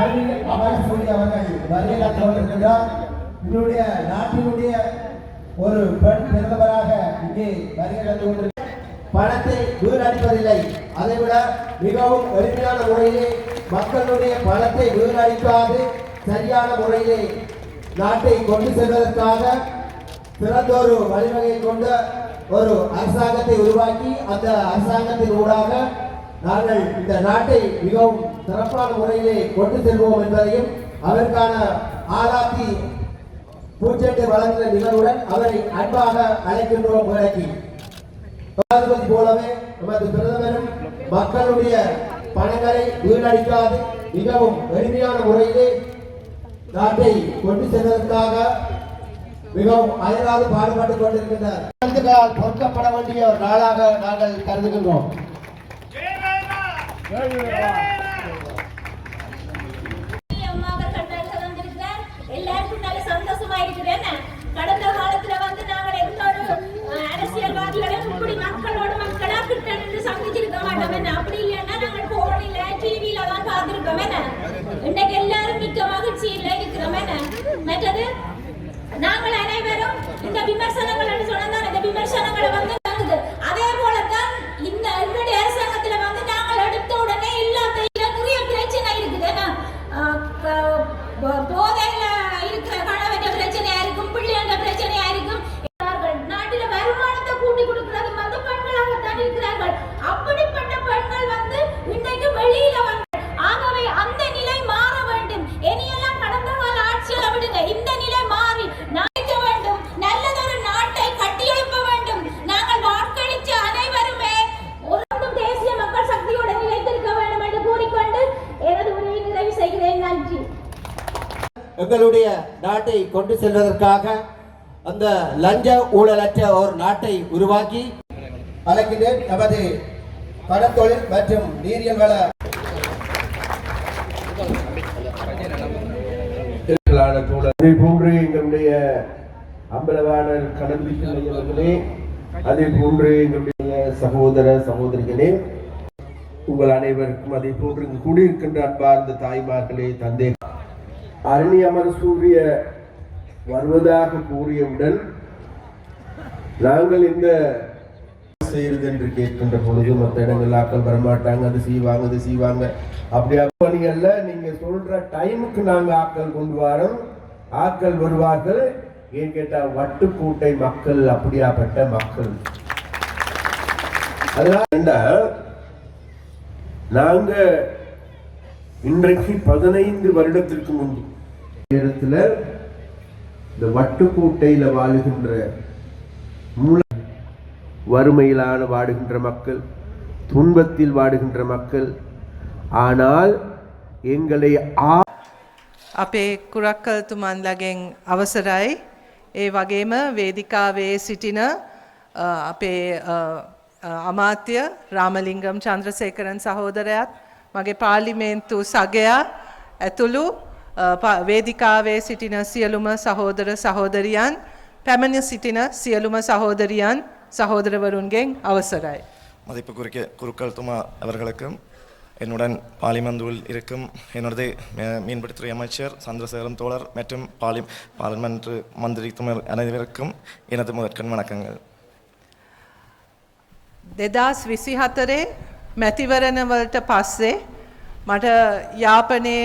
அமரசூரி அவர்கள் வருகையாற்றி கொண்டிருக்கின்றார். என்னுடைய நாட்டினுடைய ஒரு பெண் பிரதமராக இங்கே வருகையாற்றி கொண்டிருக்கிறார். பணத்தை வீணடிப்பதில்லை, அதைவிட மிகவும் எளிமையான முறையிலே மக்களுடைய பணத்தை வீணடிக்காது சரியான முறையிலே நாட்டை கொண்டு செல்வதற்காக சிறந்த ஒரு வழிவகை கொண்ட ஒரு அரசாங்கத்தை உருவாக்கி அந்த அரசாங்கத்தின் ஊடாக நாங்கள் இந்த நாட்டை மிகவும் சிறப்பான முறையிலே கொண்டு செல்வோம் என்பதையும் அதற்கான ஆளாத்தி பூச்செட்டை வழங்குகிற நிகழ்வுடன் அவரை அன்பாக அழைக்கின்றோம். விளக்கி ஜனாதிபதி போலவே நமது பிரதமரும் மக்களுடைய பணங்களை வீணடிக்காது மிகவும் எளிமையான முறையிலே நாட்டை கொண்டு செல்வதற்காக மிகவும் அயராது பாடுபட்டுக் கொண்டிருக்கின்றார். பொறுக்கப்பட வேண்டிய ஒரு நாளாக நாங்கள் கருதுகின்றோம். எல்லாருக்கும் நல்ல சந்தோஷமா இருக்கிறேன். கடந்த காலத்துல வந்து நாங்கள் எந்த ஒரு அரசியல்வாதிகளும் இப்படி மக்களோட மக்களா கிட்ட நின்று சந்திச்சிருக்க மாட்டோம். அப்படி இல்லைன்னா நாங்கள் போனில டிவியில தான் பார்த்திருக்கோம். இன்னைக்கு எல்லாரும் மிக்க மகிழ்ச்சியில இருக்கிறோம். மற்றது நாங்கள் அனைவரும் இந்த விமர்சனங்கள் சொன்னதான் இந்த விமர்சனங்களை வந்து தங்குது. அதே போலதான் இந்த என்னுடைய அரசாங்கத்துல வந்து நாங்கள் எடுத்த உடனே எல்லாத்தையும் நிறைய பிரச்சனை இருக்குது. போதையில இருக்கிற கணவன் பிரச்சனையா இருக்கும், பிள்ளைங்க பிரச்சனையா இருக்கும். நாட்டில வருமானத்தை கூட்டி கொடுக்கிறது வந்து பெண்களாகத்தான் இருக்கிறார்கள். அப்படிப்பட்ட பெண்கள் வந்து இன்றைக்கு வெளியில வந்து ஆகவே அந்த நிலை மாற வேண்டும். இனியெல்லாம் கடந்த கால ஆட்சியை விடுங்க, இந்த நிலை மாறி நாய்க்க வேண்டும். நல்லதொரு நாட்டை கட்டியெழுப்ப வேண்டும். நாங்கள் வாக்களிச்ச அனைவருமே ஒரு தேசிய மக்கள் சக்தியோட நிலைத்திருக்க வேண்டும் என்று கூறிக்கொண்டு எனது உரையை நிறைவு செய்கிறேன். நன்றி. எங்களுடைய நாட்டை கொண்டு செல்வதற்காக அந்த லஞ்ச ஊழலற்ற ஒரு நாட்டை உருவாக்கி அழைக்கின்றேன். நமது கடற்தொழில் மற்றும் நீரியல் வள அதே போன்று எங்களுடைய அம்பலவாணர் கடம்பி பிள்ளைகளே, அதே போன்று எங்களுடைய சகோதர சகோதரிகளே, உங்கள் அனைவருக்கும் அதே போன்று கூடியிருக்கின்ற அன்பார்ந்த தாய்மார்களே, தந்தை அரணி அமரசூரிய வருவதாக கூறியவுடன் நாங்கள் இந்த செய்யறது என்று கேட்கின்ற பொழுது மற்ற இடங்கள் ஆக்கள் வரமாட்டாங்க, அது செய்வாங்க அப்படி அப்பணிகள்ல நீங்க சொல்ற டைமுக்கு நாங்க ஆக்கள் கொண்டு வரோம், ஆக்கள் வருவார்கள். ஏன் கேட்டா வட்டுக்கூட்டை மக்கள் அப்படியாப்பட்ட மக்கள். அதனால நாங்க இன்றைக்கு 15 வருடத்திற்கு முன்பு நேரத்தில் இந்த வட்டுக்கூட்டையில வாழுகின்ற வறுமையிலான வாடுகின்ற மக்கள், துன்பத்தில் வாடுகின்ற மக்கள். ஆனால் எங்களை අපේ කුරක්කල්තුමන්ලගෙන් අවසරයි. ඒ වගේම වේදිකාවේ සිටින අපේ අමාත්‍ය රාමලිංගම් චන්ද්‍රසේකරන් සහෝදරයාත් මගේ පාර්ලිමේන්තු සගයා ඇතුළු වේදිකාවේ සිටින සියලුම සහෝදර සහෝදරියන්, පැමිණ සිටින සියලුම සහෝදරියන් சகோதரவருங்கேங் அவசராய். மதிப்புக்குரிய குருக்கள்துமா அவர்களுக்கும் என்னுடன் பார்லிமெந்தில் இருக்கும் என்னுடைய மீன்பிடித்துறை அமைச்சர் சந்திரசேகரன் தோழர் மற்றும் பார்லிமெண்ட் மந்திரி துமர் அனைவருக்கும் எனது முதற்கண் வணக்கங்கள். 2024 මැතිවරණවලට පස්සේ මට යාපනයේ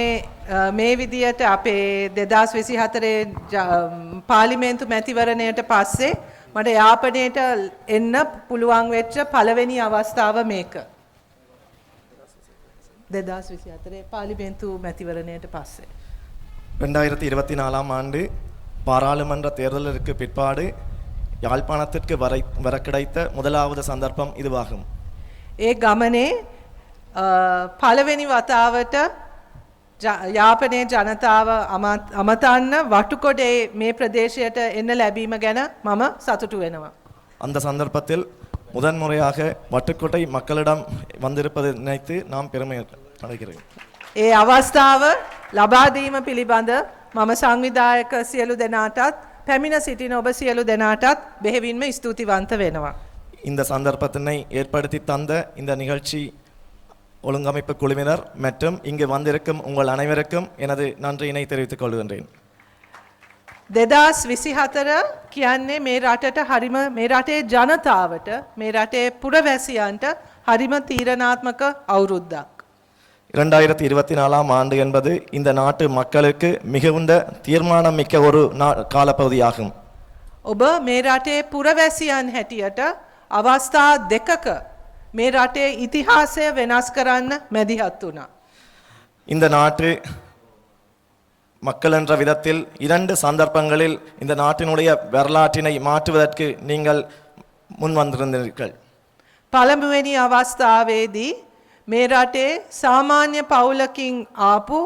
මේ විදියට අපේ 2024 පාර්ලිමේන්තු මැතිවරණයට පස්සේ මට යාපනයට එන්න පුළුවන් වෙච්ච පළවෙනි අවස්ථාව මේක. 2024 පාර්ලිමේන්තු මැතිවරණයට පස්සේ 2024 ஆண்டு பாராளுமன்ற தேர்தலுக்கு பிற்பாடு யாழ்ப்பாணத்திற்கு வர கிடைத்த முதலாவது சந்தர்ப்பம் இதுவாகும். ඒ ගමනේ පළවෙනි වතාවට යාපනයේ ජනතාව අමතන්න වටුකොඩේ මේ ප්‍රදේශයට එන්න ලැබීම ගැන මම සතුටු වෙනවා. அந்த சந்தர்ப்பத்தில் முதன்முறையாக வட்டுக்கோட்டை மக்களிடம் வந்திருப்பதை நினைத்து நாம் பெருமை அடைகிறேன். ඒ අවස්ථාව ලබා දීම පිළිබඳ මම සංවිධායක සියලු දෙනාටත් පැමිණ සිටින ඔබ සියලු දෙනාටත් බෙහෙවින්ම ස්තුතිවන්ත වෙනවා. இந்த சந்தர்ப்பத்தினை ஏற்படுத்தி தந்த இந்த நிகழ்ச்சி ஒழுங்கமைப்பு குழுவினர் மற்றும் இங்கு வந்திருக்கும் உங்கள் அனைவருக்கும் எனது நன்றியினை தெரிவித்துக் கொள்கின்றேன். 2024 කියන්නේ මේ රටට හරිම මේ රටේ ජනතාවට මේ රටේ පුරවැසියන්ට හරිම තීරණාත්මක අවුරුද්දක්. 2024 ஆண்டு என்பது இந்த நாட்டு மக்களுக்கு மிகுந்த தீர்மானம் மிக்க ஒரு காலப்பகுதியாகும். ඔබ මේ රටේ පුරවැසියන් හැටියට අවස්ථා දෙකක මේ රටේ ඉතිහාසය වෙනස් කරන්න මැදිහත් වුණා. இந்த நாட்டு மக்கள் என்ற விதத்தில் 2 சந்தர்ப்பங்களில் இந்த நாட்டினுடைய வரலாற்றினை மாற்றுவதற்கு நீங்கள் முன் வந்திருந்தீர்கள். පළමුවෙනි අවස්ථාවේදී මේ රටේ සාමාන්‍ය පවුලකින් ආපු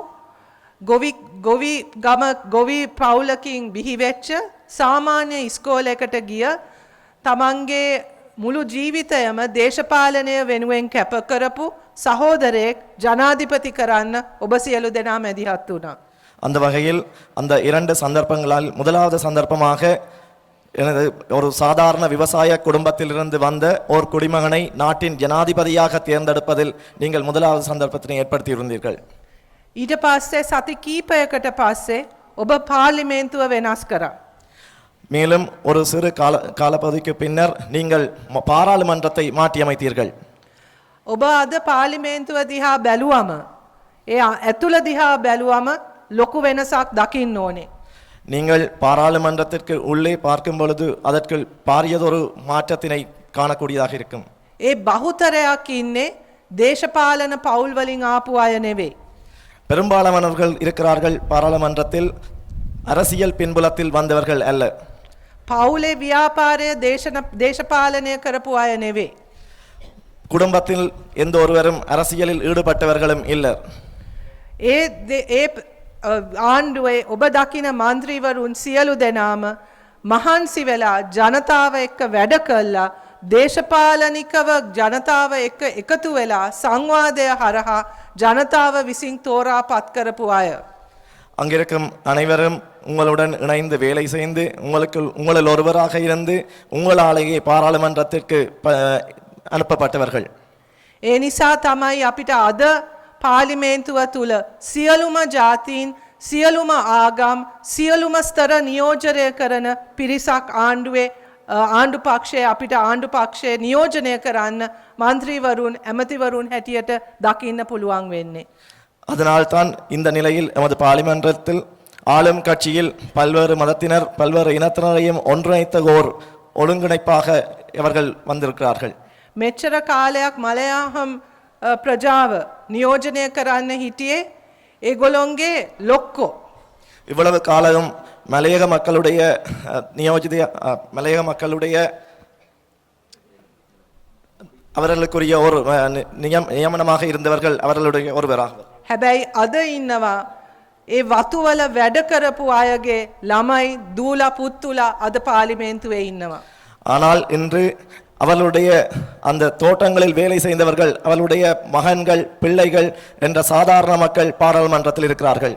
ගොවි පවුලකින් බිහිවෙච්ච සාමාන්‍ය ඉස්කෝලයකට ගිය තමන්ගේ මුළු ජීවිතයම දේශපාලනය වෙනුවෙන් කැප කරපු සහෝදරයෙක් ජනාධිපති කරන්න ඔබ සියලු දෙනා මැදිහත් වුණා. அந்த வகையில் அந்த 2 சந்தர்ப்பங்களால் முதலாவது சந்தர்ப்பமாக எனது ஒரு சாதாரண விவசாய குடும்பத்திலிருந்து வந்த ஒரு குடிமகனை நாட்டின் ஜனாதிபதியாக தேர்ந்தெடுப்பதில் நீங்கள் முதலாவது சந்தர்ப்பத்தினை ஏற்படுத்தியிருந்தீர்கள். ඊට පස්සේ සති කීපයකට පස්සේ ඔබ පාර්ලිමේන්තුව වෙනස් කරා. மேலும் ஒரு சிறு காலப்பகுதிக்கு பின்னர் நீங்கள் பாராளுமன்றத்தை மாற்றியமைத்தீர்கள். ඔබ අද පාර්ලිමේන්තුව දිහා බැලුවම ඒ ඇතුළ දිහා බැලුවම ලොකු වෙනසක් දකින්න ඕනේ. நீங்கள் பாராளுமன்றத்திற்கு உள்ளே பார்க்கும் பொழுது அதற்கு பாரியதொரு மாற்றத்தினை காணக்கூடியதாக இருக்கும். ඒ බහුතරයක් ඉන්නේ දේශපාලන පවුල් වලින් ආපු අය නෙවෙයි. பெரும்பாலானவர்கள் இருக்கிறார்கள் பாராளுமன்றத்தில் அரசியல் பின்புலத்தில் வந்தவர்கள் அல்ல. පවුලේ ව්‍යාපාරය දේශපාලනය කරපු අය නෙවෙයි. குடும்பத்தில் எந்த ஒருவரும் அரசியலில் ஈடுபட்டவர்களும் இல்லை. ඒ ආණ්ඩුවේ ඔබ දකින මන්ත්‍රීවරුන් සියලු දෙනාම මහන්සි වෙලා ජනතාව එක්ක වැඩ කළා දේශපාලනිකව ජනතාව එක්ක එකතු වෙලා සංවාදය හරහා ජනතාව විසින් තෝරා පත් කරපු අය. அங்கிருக்கும் அனைவரும் உங்களுடன் இணைந்து வேலை செய்து உங்களில் ஒருவராக இருந்து உங்களாலேயே பாராளுமன்றத்திற்கு அனுப்பப்பட்டவர்கள். ඒ නිසා තමයි අපිට අද පාර්ලිමේන්තුව තුල සියලුම ජාතීන් සියලුම ආගම් සියලුම ස්තර නියෝජනය කරන පිරිසක් ආණ්ඩු පක්ෂයේ අපිට ආණ්ඩු පක්ෂයේ නියෝජනය කරන්න മന്ത്രിවරුන් ඇමතිවරුන් හැටියට දකින්න පුළුවන් වෙන්නේ. அதனால்தான் இந்த நிலையில் எமது பார்லிமென்றத்தில் ஆளும் கட்சியில் பல்வேறு மதத்தினர் பல்வேறு இனத்தினரையும் ஒன்றிணைத்த ஓர் ஒழுங்கிணைப்பாக இவர்கள் வந்திருக்கிறார்கள். මෙච්චර කාලයක් මලයාහම් ප්‍රජාව නියෝජනය කරන්න හිටියේ ඒගොල්ලොන්ගේ ලොක්කෝ. இவ்வளவு காலம் மலையக மக்களுடைய மலையக மக்களுடைய அவர்களுக்குரிய ஒரு நியமனமாக இருந்தவர்கள் அவர்களுடைய ஒருவராக. හැබැයි අද ඉන්නවා ඒ වතුවල වැඩ කරපු අයගේ ළමයි දූලා පුත්තුලා අද පාර්ලිමේන්තුවේ ඉන්නවා. ஆனால் இன்று அவர்களுடைய அந்த தோட்டங்களில் வேலை செய்தவர்கள் அவளுடைய மகன்கள் பிள்ளைகள் என்ற சாதாரண மக்கள் பாராளுமன்றத்தில் இருக்கிறார்கள்.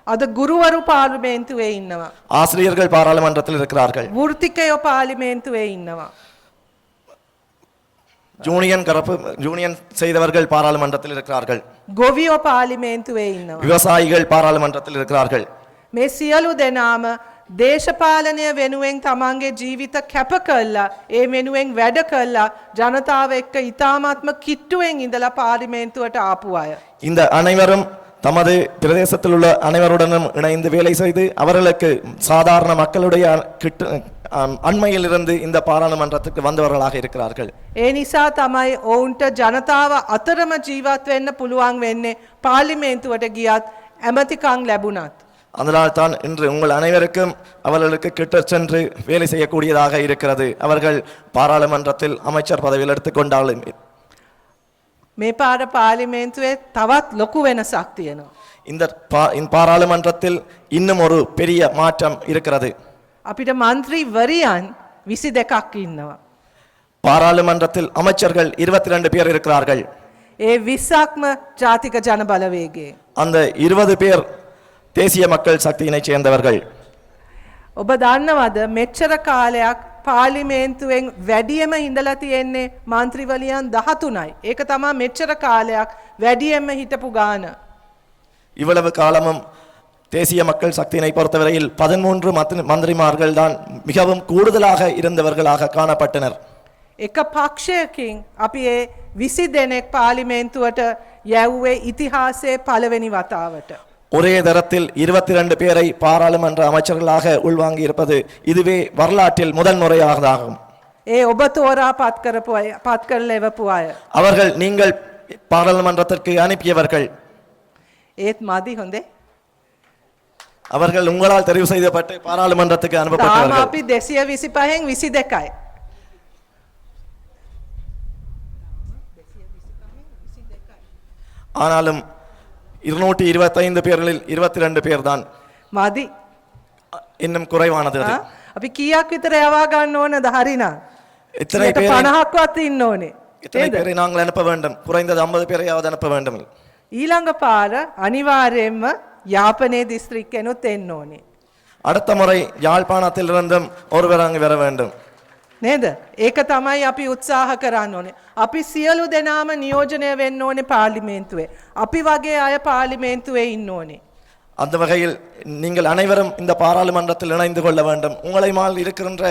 අද ගුරුවරු පාර්ලිමේන්තුවේ ඉන්නවා. ஆசிரியர்கள் பாராளுமன்றத்தில் இருக்கிறார்கள். වෘත්තිකයෝ පාර්ලිමේන්තුවේ ඉන්නවා. ஜூனியன் செய்தவர்கள் பாராளுமன்றத்தில் இருக்கிறார்கள். ගොවියෝ පාර්ලිමේන්තුවේ ඉන්නවා. விவசாயிகள் பாராளுமன்றத்தில் இருக்கிறார்கள். මේ සියලු දෙනාම දේශපාලනය වෙනුවෙන් තමන්ගේ ජීවිත කැප කළා ඒ වෙනුවෙන් වැඩ කළා ජනතාව එක්ක ඉතාමත්ම කිට්ටුවෙන් ඉඳලා පාර්ලිමේන්තුවට ආපු අය. இந்த அனைவரும் தமது பிரதேசத்தில் உள்ள அனைவருடனும் இணைந்து வேலை செய்து அவர்களுக்கு சாதாரண மக்களுடைய அண்மையில் இருந்து இந்த பாராளுமன்றத்துக்கு வந்தவர்களாக இருக்கிறார்கள். ඒ නිසා තමයි ඔවුන්ට ජනතාව අතරම ජීවත් වෙන්න පුළුවන් වෙන්නේ පාර්ලිමේන්තුවට ගියත් ඇමතිකම් ලැබුණත්. அதனால் தான் இன்று உங்கள் அனைவருக்கும் அவர்களுக்கு கிட்ட சென்று வேலை செய்யக்கூடியதாக இருக்கிறது. அவர்கள் பாராளுமன்றத்தில் அமைச்சர் பதவியில் எடுத்துக்கொண்டாலும் මේ පාර පාර්ලිමේන්තුවේ තවත් ලොකු වෙනසක් තියෙනවා. இந்த பாராளுமன்றத்தில் இன்னும் ஒரு பெரிய மாற்றம் இருக்கிறது. අපිට മന്ത്രിවරියන් 22ක් ඉන්නවා. பாராளுமன்றத்தில் அமைச்சர்கள் 22 பேர் இருக்கிறார்கள். ඒ 20ක්ම ජාතික ජන බලවේගයේ. அந்த 20 பேர் தேசிய மக்கள் சக்தியினை சேர்ந்தவர்கள். ඔබ දන්නවද මෙච්චර කාලයක් පාර්ලිමේන්තුවෙන් වැඩියම ඉඳලා තියෙන්නේ මන්ත්‍රීවලියන් 13යි. ඒක තමයි මෙච්චර කාලයක් වැඩියෙන්ම හිටපු ගාන. இவ்வளவு காலமும் தேசிய மக்கள் சக்தியினை பொறுத்தவரையில் 13 மந்திரிமார்கள் தான் மிகவும் கூடுதலாக இருந்தவர்களாக காணப்பட்டனர். එක පක්ෂයකින් අපි ඒ 20 දෙනෙක් පාර්ලිමේන්තුවට යැව්වේ ඉතිහාසයේ පළවෙනි වතාවට. ஒரே தரத்தில் 22 பேரை பாராளுமன்ற அமைச்சர்களாக உள்வாங்கி இருப்பது இதுவே வரலாற்றில் முதல் முறையாகும். ඒ ඔබ තෝරා පත් කරපු අය, පත් කරලා එවපු අය. அவர்கள் நீங்கள் பாராளுமன்றத்திற்கு அனுப்பியவர்கள். ඒත් මදි හොඳේ. அவர்கள் உங்களால் தெரிவு செய்யப்பட்டு பாராளுமன்றத்துக்கு තාම அனுப்பப்பட்டவர்கள். අපි 225න් 22යි. ஆனாலும் 225 பேர்களில் 22 பேர் தான் මදි. இன்னும் குறைவானது அது. අපි කීයක් විතර යවා ගන්න ඕනද හරිනම්? இத்தனை 50ක්වත් ඉන්න ඕනේ. இத்தனை பேரை நாங்கள் அனுப்ப வேண்டும். குறைந்தது 50 பேரையாவது அனுப்ப வேண்டும். ඊළඟ පාර අනිවාර්යයෙන්ම යාපනයේ දිස්ත්‍රික්කෙනුත් එන්න ඕනේ. அடுத்த முறை யாழ்ப்பாணத்திலிருந்தும் ஒருவர் அங்கு வர வேண்டும். නේද? ඒක තමයි අපි උත්සාහ කරන්න ඕනේ. අපි සියලු දෙනාම නියෝජනය වෙන්න ඕනේ පාර්ලිමේන්තුවේ. අපි වගේ අය පාර්ලිමේන්තුවේ ඉන්න ඕනේ. அந்த வகையில் நீங்கள் அனைவரும் இந்த பாராளுமன்றத்தில் இணைந்து கொள்ள வேண்டும். உங்களை மால் இருக்கின்ற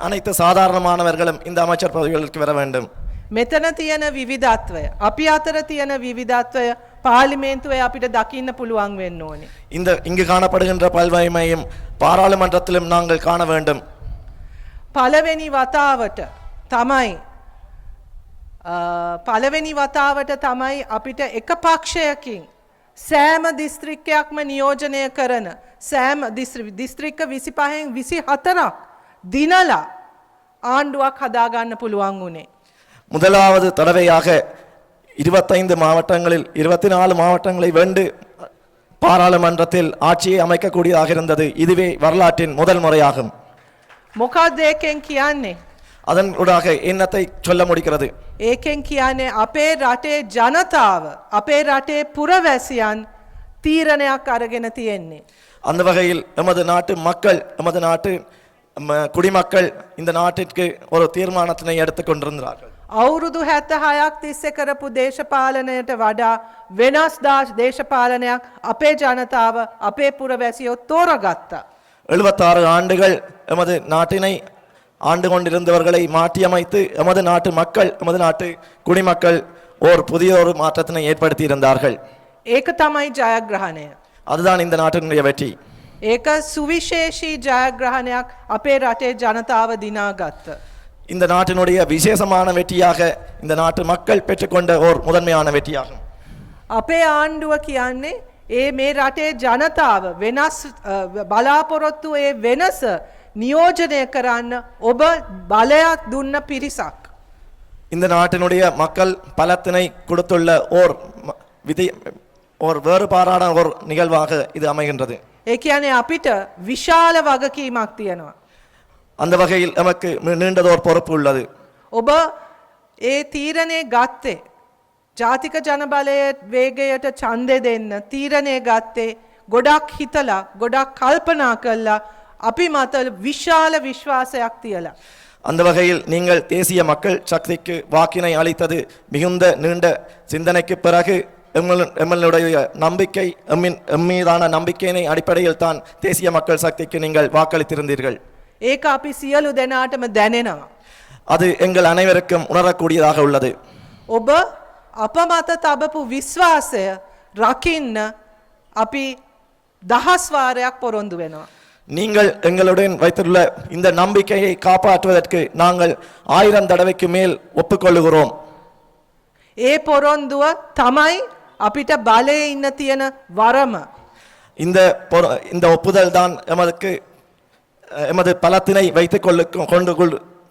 அனைத்து சாதாரணமானவர்களும் இந்த அமைச்சர் பதவிகளுக்கு வர வேண்டும். මෙතන තියෙන විවිධත්වය, අපි අතර තියෙන විවිධත්වය පාර්ලිමේන්තුවේ අපිට දකින්න පුළුවන් වෙන්න ඕනේ. இந்த இங்கு காணப்படுகின்ற பல்வகைமையும் பாராளுமன்றத்திலும் நாங்கள் காண வேண்டும். පළවෙනි වතාවට තමයි පළවෙනි වතාවට තමයි අපිට එක පක්ෂයකින් සෑම දිස්ත්‍රික්කයක්ම නියෝජනය කරන සෑම දිස්ත්‍රික්ක 25න් 24ක් දිනලා ආණ්ඩුවක් හදාගන්න පුළුවන් වුණේ. முதலாவது தடவையாக 25 மாவட்டங்களில் 24 மாவட்டங்களை வென்று பாராளுமன்றத்தில் ஆட்சியை அமைக்கக்கூடியதாக இருந்தது. இதுவே வரலாற்றின் முதல் முறையாகும். මොකක්ද ඒකෙන් කියන්නේ? அதன் ஊடாக என்னத்தை சொல்ல முடிகிறது? ඒකෙන් කියන්නේ අපේ රටේ ජනතාව, අපේ රටේ පුරවැසියන් තීරණයක් අරගෙන තියෙන්නේ. அந்த வகையில் எமது நாட்டு மக்கள், எமது நாட்டு குடிமக்கள் இந்த நாட்டிற்கு ஒரு தீர்மானத்தினை எடுத்துக் கொண்டிருந்தார்கள். අවුරුදු 76ක් තිස්සේ කරපු දේශපාලනයට වඩා වෙනස් දේශපාලනයක් අපේ ජනතාව, අපේ පුරවැසියෝ තෝරගත්තා. 76 ஆண்டுகள் எமது நாட்டினை ஆண்டு கொண்டிருந்தவர்களை மாற்றியமைத்து எமது நாட்டு மக்கள், எமது நாட்டு குடிமக்கள் ஓர் புதிய ஒரு மாற்றத்தினை ஏற்படுத்தி இருந்தார்கள். ඒක තමයි ජයග්‍රහණය. அதுதான் இந்த நாட்டினுடைய வெற்றி. ඒක සුවිශේෂී ජයග්‍රහණයක් අපේ රටේ ජනතාව දිනාගත්ත. இந்த நாட்டினுடைய விசேஷமான வெற்றியாக இந்த நாட்டு மக்கள் பெற்றுக்கொண்ட ஓர் முதன்மையான வெற்றியாகும். අපේ ආණ්ඩුව කියන්නේ ඒ මේ රටේ ජනතාව වෙනස් බලාපොරොත්තු ඒ වෙනස නියෝජනය කරන්න ඔබ බලයක් දුන්න පිරිසක්. இந்த நாட்டினுடைய மக்கள் பலத்தினை கொடுத்துள்ள ஓர் ஓர் வேறுபாடான ஒரு நிகழ்வாக இது அமைகின்றது. ඒ කියන්නේ අපිට විශාල වගකීමක් තියෙනවා. அந்த வகையில் நமக்கு நீண்டதோர் பொறுப்பு உள்ளது. ඔබ ඒ තීරණය ගත්තේ ජාතික ජනබලයේ වේගයට ඡන්දය දෙන්න තීරණය ගත්තේ ගොඩක් හිතලා, ගොඩක් කල්පනා කළා, අපි මත විශාල විශ්වාසයක් තියලා. அந்த வகையில் நீங்கள் தேசிய மக்கள் சக்திக்கு வாக்கினை அளித்தது மிகுந்த நீண்ட சிந்தனைக்கு பிறகு எம்முடைய நம்பிக்கை, எம்மீதான நம்பிக்கையினை அடிப்படையில் தான் தேசிய மக்கள் சக்திக்கு நீங்கள் வாக்களித்திருந்தீர்கள். ඒක අපි සියලු දෙනාටම දැනෙනවා. அது எங்கள் அனைவருக்கும் உணரக்கூடியதாக உள்ளது. ඔබ අප මත තබපු විශ්වාසය රකින්න අපි දහස් වාරයක් පොරොන්දු වෙනවා. நீங்கள் எங்களுடன் வைத்துள்ள இந்த நம்பிக்கையை காப்பாற்றுவதற்கு நாங்கள் 1000 தடவைக்கு மேல் ஒப்புக்கொள்ளுகிறோம். ඒ පොරොන්දුව තමයි අපිට බලයේ ඉන්න තියෙන වරම. இந்த ஒப்புதல் தான் எமது பலத்தினை வைத்துக்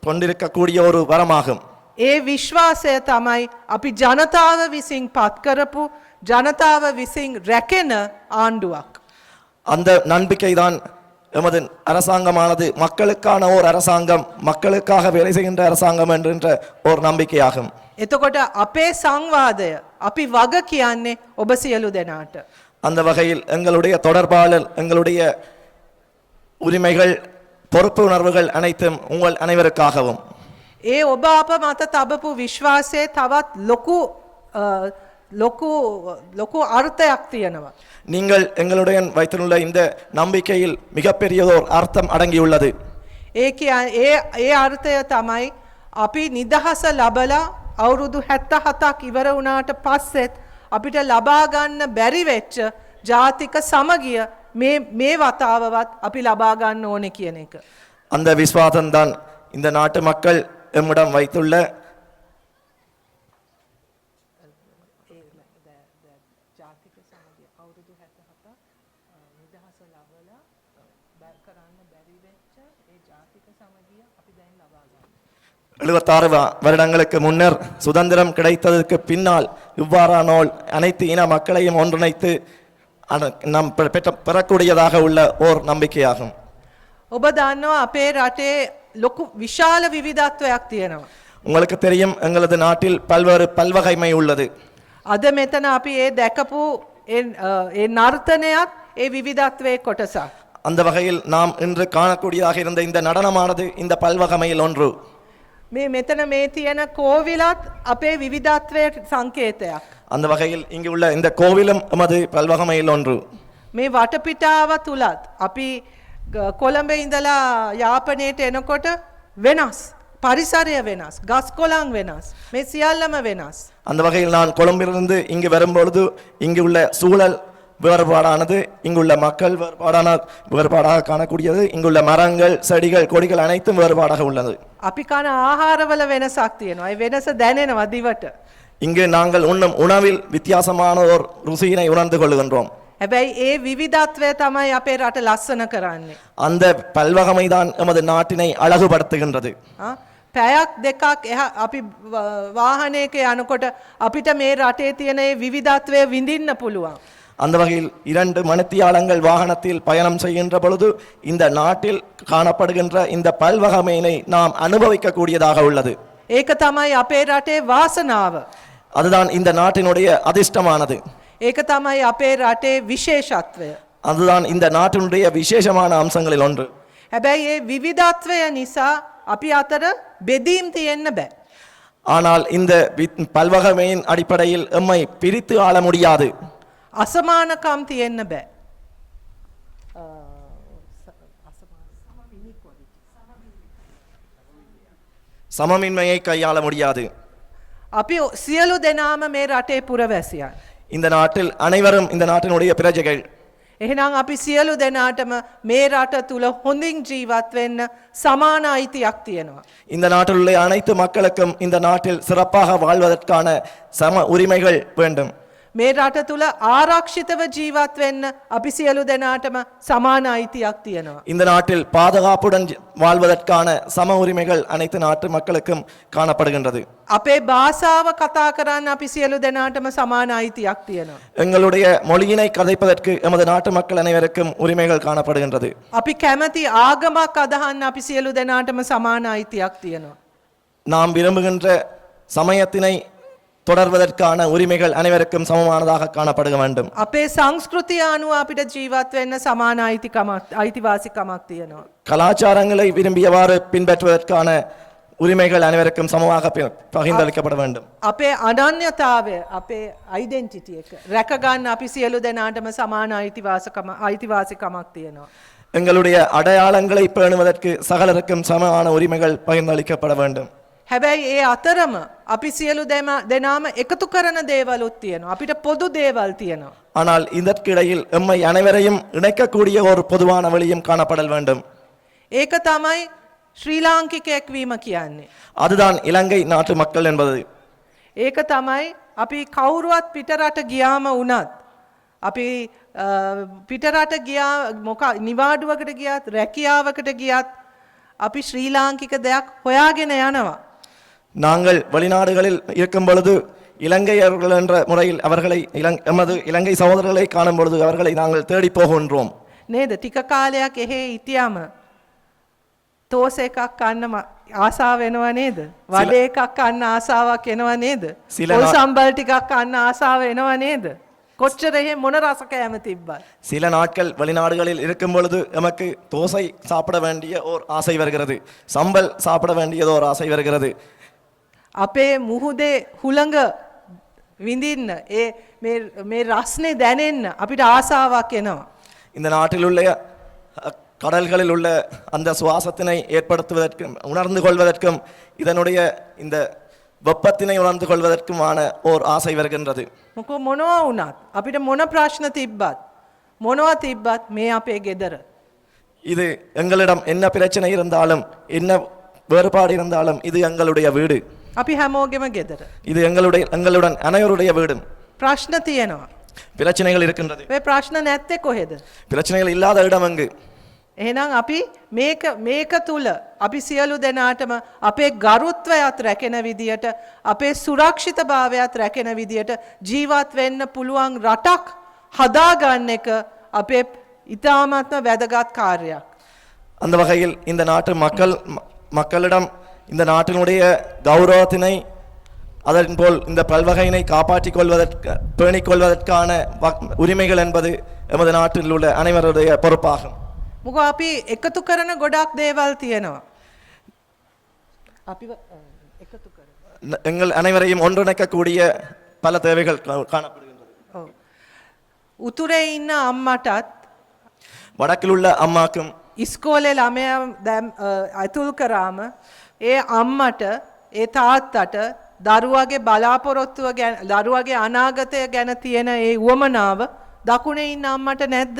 கொண்டிருக்கக்கூடிய ஒரு வரமாகும். ඒ විශ්වාසය තමයි අපි ජනතාව විසින් පත් කරපු, ජනතාව විසින් රැකෙන ආණ්ඩුවක්. அந்த நம்பிக்கை தான் எமது அரசாங்கமானது மக்களுக்கான ஓர் அரசாங்கம், மக்களுக்காக வேலை செய்கின்ற அரசாங்கம் என்கின்ற ஒரு நம்பிக்கையாகும். එතකොට අපේ සංවාදය අපි වග කියන්නේ ඔබ සියලු දෙනාට. அந்த வகையில் எங்களுடைய தொடர்பாளர், எங்களுடைய உரிமைகள் பொறுப்பு உணர்வுகள் அனைத்தும் உங்கள் அனைவருக்காகவும். ඒ ඔබ අප මත තබපු විශ්වාසයේ තවත් ලොකු අර්ථයක් තියෙනවා. நீங்கள் எங்களுடன் வைத்துள்ள இந்த நம்பிக்கையில் மிகப்பெரியதோர் அர்த்தம் அடங்கியுள்ளது. ඒ අර්ථය තමයි අපි නිදහස ලබලා අවුරුදු 77ක් ඉවර වුණාට පස්සෙත් අපිට ලබා ගන්න බැරි වෙච්ච ජාතික සමගිය මේ වතාවවත් අපි ලබා ගන්න ඕනේ කියන එක. அந்த விசுவாசம்தான் இந்த நாட்டு மக்கள் எம்மிடம் வைத்துள்ள எழுபத்தாறு வருடங்களுக்கு முன்னர் சுதந்திரம் கிடைத்ததற்கு பின்னால் இவ்வாறானோல் அனைத்து இன மக்களையும் ஒன்றிணைத்து நாம் பெறக்கூடியதாக உள்ள ஓர் நம்பிக்கையாகும். ඔබ දන්නවා අපේ රටේ ලොකු විශාල විවිධත්වයක් තියෙනවා. உங்களுக்கு தெரியும் எங்களது நாட்டில் பல்வேறு பல்வகைமை உள்ளது. අද මෙතන අපි ඒ දැකපු ඒ නර්තනයත් ඒ විවිධත්වයේ කොටසක්. அந்த வகையில் நாம் இன்று காணக்கூடியதாக இருந்த இந்த நடனமானது இந்த பல்வகைமையில் ஒன்று. මෙතන මේ තියෙන කෝවිලත් අපේ විවිධත්වයේ සංකේතයක්. அந்த வகையில் இங்கு உள்ள இந்த கோவிலும் எமது பல்வகைமையில் ஒன்று. මේ වටපිටාව තුලත් අපි කොළඹ ඉඳලා යාපනයට එනකොට වෙනස්. පරිසරය වෙනස්. ගස් කොළන් වෙනස්. මේ සියල්ලම වෙනස්. அந்த வகையில் நான் கொழும்பிலிருந்து இங்கு வரும்பொழுது இங்கு உள்ள சூழல் வேறுபாடானது, இங்குள்ள மக்கள் வேறுபாடாக காணக்கூடியது, இங்குள்ள மரங்கள் செடிகள் கொடிகள் அனைத்தும் வேறுபாடாக உள்ளது. අපි කන ආහාරවල වෙනසක් තියෙනවා. ඒ වෙනස දැනෙනවා දිවට. இங்கு நாங்கள் உண்ணும் உணவில் வித்தியாசமான ஒரு ருசியினை உணர்ந்து கொள்கின்றோம். හැබැයි ඒ විවිධත්වය තමයි අපේ රට ලස්සන කරන්නේ. அந்த பல்வகைமைதான் எமது நாட்டினை அழகுபடுத்துகின்றது. පැයක් දෙකක් අපි වාහනයක යනකොට අපිට මේ රටේ තියෙන ඒ විවිධත්වය විඳින්න පුළුවන්. அந்த வகையில் 2 மணித்தியாலங்கள் வாகனத்தில் பயணம் செய்கின்ற பொழுது இந்த நாட்டில் காணப்படுகின்ற இந்த பல்வகைமையினை நாம் அனுபவிக்க கூடியதாக உள்ளது. ඒක තමයි අපේ රටේ වාසනාව. அதுதான் இந்த நாட்டினுடைய அதிர்ஷ்டமானது. ඒක තමයි අපේ රටේ විශේෂත්වය. அதுதான் இந்த நாட்டினுடைய விசேஷமான அம்சங்களில் ஒன்று. හැබැයි ඒ විවිධත්වය නිසා අපි අතර බෙදීම් තියෙන්න බෑ. ஆனால் இந்த பல்வகைமையின் அடிப்படையில் எம்மை பிரித்து ஆள முடியாது. අසමානකම් තියෙන්න බෑ. சமமின்மையை கையாள முடியாது. අපි සියලු දෙනාම මේ රටේ පුරවැසියන්. இந்த நாட்டில் அனைவரும் இந்த நாட்டினுடைய பிரஜைகள். එහෙනම් අපි සියලු දෙනාටම මේ රට තුල හොඳින් ජීවත් වෙන්න සමාන අයිතියක් තියෙනවා. இந்த நாட்டில் உள்ள அனைத்து மக்களுக்கும் இந்த நாட்டில் சிறப்பாக வாழ்வதற்கான சம உரிமைகள் வேண்டும். මේ රට තුල ආරක්ෂිතව ජීවත් වෙන්න අපි සියලු දෙනාටම සමාන අයිතියක් තියෙනවා. இந்த நாட்டில் பாதுகாப்புடன் வாழ்வதற்கான சம உரிமைகள் அனைத்து நாட்டு மக்களுக்கும் காணப்படுகின்றது. අපේ භාෂාව කතා කරන්න අපි සියලු දෙනාටම සමාන අයිතියක් තියෙනවා. எங்களுடைய மொழியினை கதைப்பதற்கு எமது நாட்டு மக்கள் அனைவருக்கும் உரிமைகள் காணப்படுகின்றது. අපි කැමති ආගමක් අදහන්න අපි සියලු දෙනාටම සමාන අයිතියක් තියෙනවා. நாம் விரும்புகின்ற சமயத்தினை தொடர்வதற்கான உரிமைகள் அனைவருக்கும் சமமானதாக காணப்பட வேண்டும். අපේ සංස්කෘතිය අනුව අපිට ජීවත් වෙන්න සමාන අයිතිවාසිකමක් තියෙනවා. கலாச்சாரங்களை விரும்பியவாறு பின்பற்றுவதற்கான உரிமைகள் அனைவருக்கும் சமமாக பகிர்ந்தளிக்கப்பட வேண்டும். අපේ අනන්‍යතාවය අපේ අයිඩෙන්ටිටි එක රැක ගන්න අපි සියලු දෙනාටම සමාන අයිතිවාසිකමක් තියෙනවා. எங்களுடைய அடையாளங்களை பேணுவதற்கு சகலருக்கும் சமமான உரிமைகள் பகிர்ந்தளிக்கப்பட வேண்டும். හැබැයි ඒ අතරම අපි සියලු දෙනාම එකතු කරන දේවලුත් තියෙනවා. අපිට පොදු දේවල් තියෙනවා. ஆனால் இதற்கிடையில் எம்மை அனைவரையும் இணைக்கக்கூடிய ஒரு பொதுவான வழியும் காணப்படல் வேண்டும். ඒක තමයි ශ්‍රී ලාංකිකයෙක් වීම කියන්නේ. அதுதான் இலங்கை நாட்டு மக்கள் என்பது. ඒක තමයි අපි කවුරුවත් පිටරට ගියාම වුණත් අපි පිටරට ගියා නිවාඩුවකට ගියත් රැකියාවකට ගියත් අපි ශ්‍රී ලාංකික දෙයක් හොයාගෙන යනවා. நாங்கள் வெளிநாடுகளில் இருக்கும் பொழுது இலங்கையர்கள் என்ற முறையில் அவர்களை எமது இலங்கை சகோதரர்களை காணும் பொழுது அவர்களை நாங்கள் தேடி போகின்றோம். නේද? ටික කාලයක් එහෙ හිටියම තෝස එකක් කන්න ආසාව වෙනව නේද? වඩ එකක් කන්න ආසාවක් එනව නේද? පොල් සම්බල් ටිකක් කන්න ආසාව එනව නේද? කොච්චර එහෙ මොන රස කෑම තිබ්බත්. சில நாட்கள் வெளிநாடுகளில் இருக்கும் பொழுது எமக்கு தோசை சாப்பிட வேண்டிய ஓர் ஆசை வருகிறது, சம்பல் சாப்பிட வேண்டியது ஒரு ஆசை வருகிறது. අපේ මුහුදේ හුළඟ විඳින්න මේ රස්නේ දැනෙන්න අපිට ආසාවක් එනවා. இந்த நாட்டில் உள்ள கடல்களில் உள்ள அந்த சுவாசத்தினை ஏற்படுத்துவதற்கும் உணர்ந்து கொள்வதற்கும் இதனுடைய இந்த வெப்பத்தினை உணர்ந்து கொள்வதற்குமான ஓர் ஆசை வருகின்றது. මොකෝ මොනවා වුණත් අපිට මොන ප්‍රශ්න තිබ්බත් මොනවා තිබ්බත් මේ අපේ ගෙදර. இது எங்களிடம் என்ன பிரச்சனை இருந்தாலும் என்ன வேறுபாடு இருந்தாலும் இது எங்களுடைய வீடு, අපි හැමෝගෙම ගෙදර. இது எங்களுடன் அனைவருடைய வீடும். ප්‍රශ්න තියෙනවා. பிரச்சனைகள் இருக்கின்றது. මේ ප්‍රශ්න නැත්තේ කොහෙද? பிரச்சனைகள் இல்லாத இடம் அங்கு. එහෙනම් අපි මේක තුල අපි සියලු දෙනාටම අපේ ගරුත්වයත් රැකෙන විදියට අපේ සුරක්ෂිතභාවයත් රැකෙන විදියට ජීවත් වෙන්න පුළුවන් රටක් හදාගන්න එක අපේ ඉතාමත්ම වැදගත් කාර්යයක්. அந்த வகையில் இந்த நாட்டு மக்களிடம் இந்த நாட்டினுடைய கௌரவத்தினை அதன் போல் இந்த பல்வகையினை காப்பாற்றிக் கொள்வதற்கு பேணிக் கொள்வதற்கான உரிமைகள் என்பது எமது நாட்டில் உள்ள அனைவருடைய பொறுப்பாகும். මොකෝ අපි එකතු කරන ගොඩක් දේවල් තියෙනවා. අපි එකතු කරන எங்கள் அனைவரையும் ஒன்றிணைக்கக்கூடிய பல தேவைகள் காணப்படுகின்றது. ඔව්. උතුරේ ඉන්න අම්මටත් வடக்கில் உள்ள அம்மாக்கும் ඉස්කෝලේ ළමයා දැන් අතුල් කරාම ඒ අම්මට ඒ තාත්තට දරුවගේ බලාපොරොත්තුව ගැන දරුවගේ අනාගතය ගැන තියෙන ඒ උවමනාව දකුණේ ඉන්න අම්මට නැද්ද?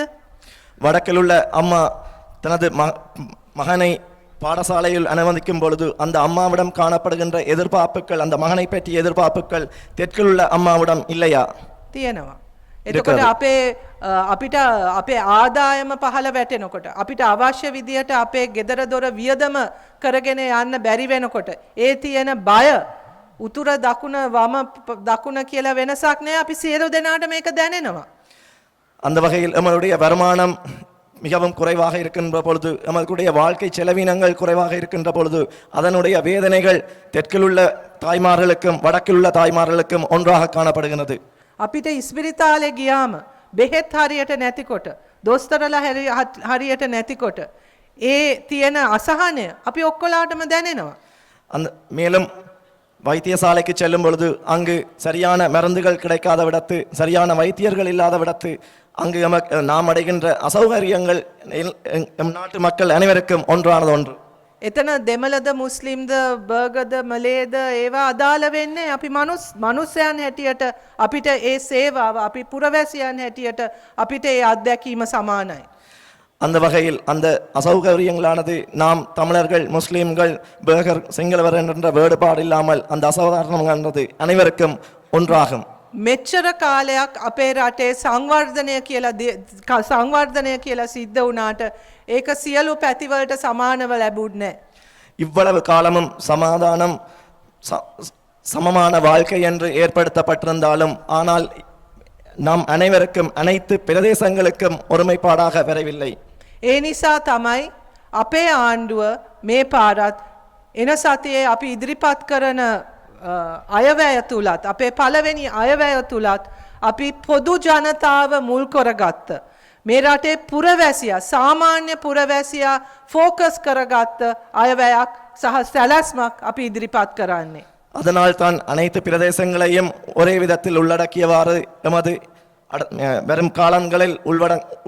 வடக்கில் உள்ள அம்மா தனது மகனை பாடசாலையில் அனுமதிக்கும் பொழுது அந்த அம்மாவிடம் காணப்படுகின்ற எதிர்பார்ப்புகள், அந்த மகனை பற்றிய எதிர்பார்ப்புகள் தெற்கில் உள்ள அம்மாவிடம் இல்லையா? තියෙනවා. එතකොට අපිට අපේ ආදායම පහළ වැටෙනකොට අපිට අවශ්‍ය විදියට අපේ ගෙදර දොර වියදම කරගෙන යන්න බැරි වෙනකොට ඒ තියෙන බය උතුර දකුණ වම දකුණ කියලා වෙනසක් නෑ. අපි සියලු දෙනාට මේක දැනෙනවා. அந்த வகையில் எமதுடைய வருமானம் மிகவும் குறைவாக இருக்கின்ற பொழுது, எமதுடைய வாழ்க்கை செலவினங்கள் குறைவாக இருக்கின்ற பொழுது அதனுடைய வேதனைகள் தெற்கில் உள்ள தாய்மார்களுக்கும் வடக்கில் உள்ள தாய்மார்களுக்கும் ஒன்றாக காணப்படுகிறது. අපිට ඉස්පිරිතාලේ ගියාම බෙහෙත් හරියට නැතිකොට දොස්තරලා හරියට නැතිකොට ඒ තියෙන අසහනය අපි ඔක්කොලාටම දැනෙනවා. அந்த மேலும் வைத்தியசாலைக்கு செல்லும் பொழுது அங்கு சரியான மருந்துகள் கிடைக்காத விடத்து, சரியான வைத்தியர்கள் இல்லாத விடத்து அங்கு நாம் அடைகின்ற அசௌகரியங்கள் நம் நாட்டு மக்கள் அனைவருக்கும் ஒன்றானது ஒன்று. එතන දෙමළද මුස්ලිම්ද බර්ගද මලේද ඒවා අදාළ වෙන්නේ අපි මනුස්සයන් හැටියට අපිට ඒ සේවාව අපි පුරවැසියන් හැටියට අපිට ඒ අත්දැකීම සමානයි. அந்த வகையில் அந்த அசௌகரியங்களானது நாம் தமிழர்கள், முஸ்லீம்கள், பேகர், சிங்களவர் என்ற வேறுபாடு இல்லாமல் அந்த அசௌகரியமானது அனைவருக்கும் ஒன்றாகும். මෙච්චර කාලයක් අපේ රටේ සංවර්ධනය කියලා සිද්ධ වුණාට ඒක සියලු පැතිවලට සමානව ලැබුණේ නැහැ. இவ்வளவு காலமும் சமாதானம், சமமான வாழ்க்கை என்று ஏற்படுத்தப்பட்டிருந்தாலும் ஆனால் நாம் அனைவருக்கும் அனைத்து பிரதேசங்களுக்கும் ஒருமைப்பாடாக வரவில்லை. ඒ නිසා තමයි අපේ ආණ්ඩුව මේ පාරත් එන සතියේ අපි ඉදිරිපත් කරන අයවැය තුලත් අපේ පළවෙනි අයවැය තුලත් අපි පොදු ජනතාව මුල් කරගත්ත මේ රටේ පුරවැසියා සාමාන්‍ය පුරවැසියා ફોકස් කරගත්ත අයවැයක් සහ සැලැස්මක් අපි ඉදිරිපත් කරන්නේ. அதனால் தான் அனைத்து பிரதேசங்களையும் ஒரே விதத்தில் உள்ளடக்கியவாறு எமது வரும் காலங்களில்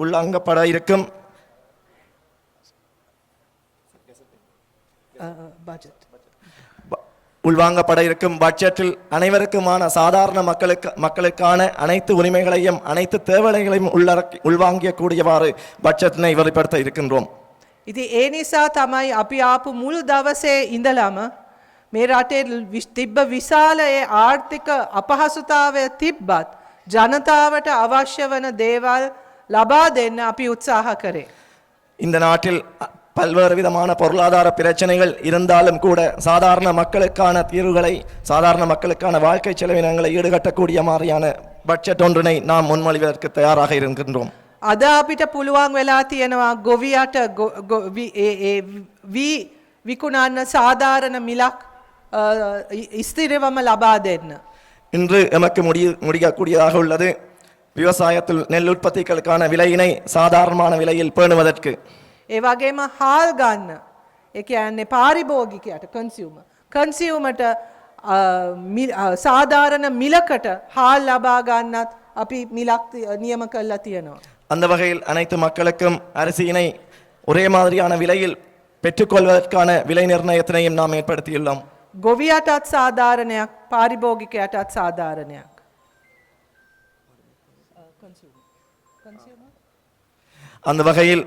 உள்ளங்கப்பட இருக்கும் உள்வாங்கப்பட இருக்கும் பட்ஜெட்டில் அனைவருக்குமான சாதாரண மக்களுக்கான அனைத்து உரிமைகளையும் அனைத்து தேவைகளையும் உள்வாங்கிய கூடியவாறு பட்ஜெட்டினை வெளிப்படுத்த இருக்கின்றோம். ඉතින් ඒ නිසා තමයි අපි ආපු මුල් දවසේ ඉඳලම මේ රටේ තිබ්බ විශාල ඒ ආර්ථික අපහසුතාවය තිබ්බත් ජනතාවට අවශ්‍ය වන දේවල් ලබා දෙන්න අපි උත්සාහ කරේ. இந்த நாட்டில் பல்வேறு விதமான பொருளாதார பிரச்சனைகள் இருந்தாலும் கூட சாதாரண மக்களுக்கான தீர்வுகளை, சாதாரண மக்களுக்கான வாழ்க்கை செலவினங்களை ஈடுகட்டக்கூடிய மாதிரியான பட்ஜெட் ஒன்றினை நாம் முன்மொழிவதற்கு தயாராக இருக்கின்றோம். අද අපිට පුළුවන් වෙලා තියෙනවා ගොවියට විකුණන්න සාධාරණ මිලක් ස්ථිරවම ලබා දෙන්න. இன்று எமக்கு முடியக்கூடியதாக உள்ளது விவசாயத்தில் நெல் உற்பத்திகளுக்கான விலையினை சாதாரணமான விலையில் பேணுவதற்கு ඒ වගේම හාල් ගන්න. ඒ කියන්නේ පාරිභෝගිකයට කන්සියුමට සාධාරණ මිලකට හාල් ලබා ගන්නත් අපි මිලක් නියම කරලා තියෙනවා. அந்த வகையில் அனைத்து மக்களுக்கும் அரிசியினை ஒரே மாதிரியான விலையில் பெற்றுக்கொள்வதற்கான விலை நிர்ணயத்தினையும் நாம் ஏற்படுத்தியுள்ளோம். ගොවියටත් සාධාරණයක් පාරිභෝගිකයටත් සාධාරණයක්. அந்த வகையில்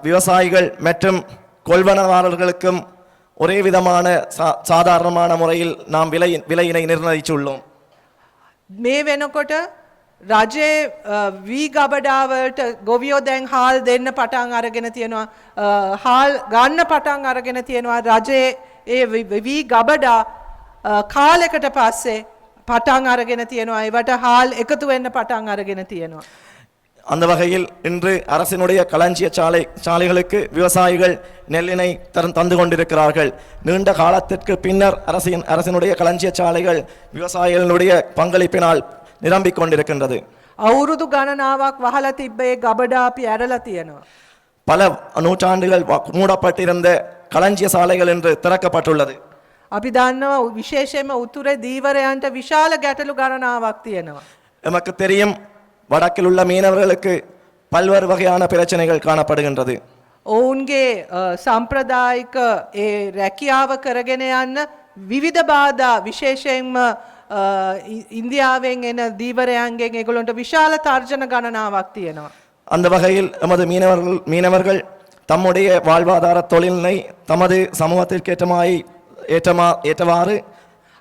விவசாயிகள் மற்றும் கொள்வனவாளர்களுக்கும் ஒரே விதமான சாதாரணமான முறையில் நாம் விலையினை நிர்ணயித்துள்ளோம். මේ වෙනකොට රජයේ වී ගබඩාවලට ගොවියෝ දැන් හාල් දෙන්න පටන් අරගෙන තියෙනවා. හාල් ගන්න පටන් අරගෙන තියෙනවා. රජයේ ඒ වී ගබඩා කාලයකට පස්සේ පටන් අරගෙන තියෙනවා. ඒවට හාල් එකතු වෙන්න පටන් අරගෙන තියෙනවා. அந்த வகையில் இன்று அரசினுடைய களஞ்சிய சாலைகளுக்கு விவசாயிகள் நெல்லினை தந்து கொண்டிருக்கிறார்கள். நீண்ட காலத்திற்கு பின்னர் அரசினுடைய களஞ்சிய சாலைகள் விவசாயிகளுடைய பங்களிப்பினால் நிரம்பிக் கொண்டிருக்கின்றது. අවුරුදු ගණනාවක් වහලා තිබ්බේ ගබඩා අපි ඇරලා තියෙනවා. பல நூற்றாண்டுகள் மூடப்பட்டிருந்த களஞ்சிய சாலைகள் என்று திறக்கப்பட்டுள்ளது. අපි දන්නවා විශේෂයෙන්ම උතුරේ දීවරයන්ට විශාල ගැටලු ගණනාවක් තියෙනවා. நமக்கு தெரியும் வடக்கில் உள்ள மீனவர்களுக்கு பல்வேறு வகையான பிரச்சனைகள் காணப்படுகின்றது. ඔවුන්ගේ සම්ප්‍රදායික ඒ රැකියාව කරගෙන යන්න විවිධ බාධා විශේෂයෙන්ම ඉන්දියාවෙන් එන දීවරයන්ගෙන් ඒගොල්ලන්ට විශාල තර්ජන ගණනාවක් තියෙනවා. அந்த வகையில் நமது மீனவர்கள் தம்முடைய வாழ்வாதார தொழிலினை தமது சமூகத்திற்கு ஏற்றவாறு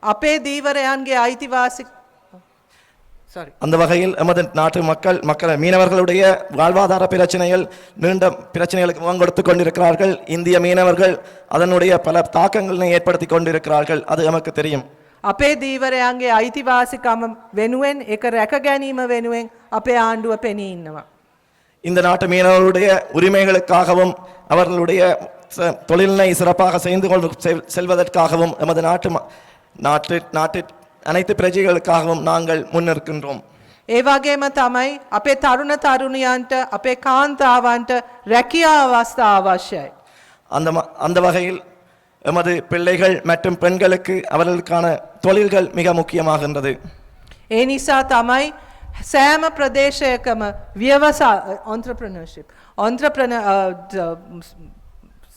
අපේ දීවරයන්ගේ අයිතිවාසික அந்த வகையில் எமது நாட்டு மீனவர்களுடைய வாழ்வாதார பிரச்சனைகள் நீண்ட பிரச்சனைகளுக்கு முகம் கொடுத்துக் கொண்டிருக்கிறார்கள். இந்திய மீனவர்கள் அதனுடைய பல தாக்கங்களை ஏற்படுத்தி கொண்டிருக்கிறார்கள். அது நமக்கு தெரியும். අපේ දීවරයන්ගේ අයිතිවාසිකම වෙනුවෙන් ඒක රැක ගැනීම වෙනුවෙන් අපේ ආණ්ඩුව පෙනී ඉන්නවා. இந்த நாட்டு மீனவர்களுடைய உரிமைகளுக்காகவும் அவர்களுடைய தொழிலினை சிறப்பாக செய்து கொண்டு செல்வதற்காகவும் எமது நாட்டு அனைத்து பிரஜைகளுக்காகவும் நாங்கள் முன்னிற்கின்றோம். ඒ වගේම තමයි අපේ තරුණ තරුණියන්ට අපේ කාන්තාවන්ට රැකියා අවස්ථා අවශ්‍යයි. அந்த வகையில் எமது பிள்ளைகள் மற்றும் பெண்களுக்கு அவர்களுக்கான தொழில்கள் மிக முக்கியமாகின்றது. ඒ නිසා තමයි සෑම ප්‍රදේශයකම ව්‍යවසාය entrepreneurship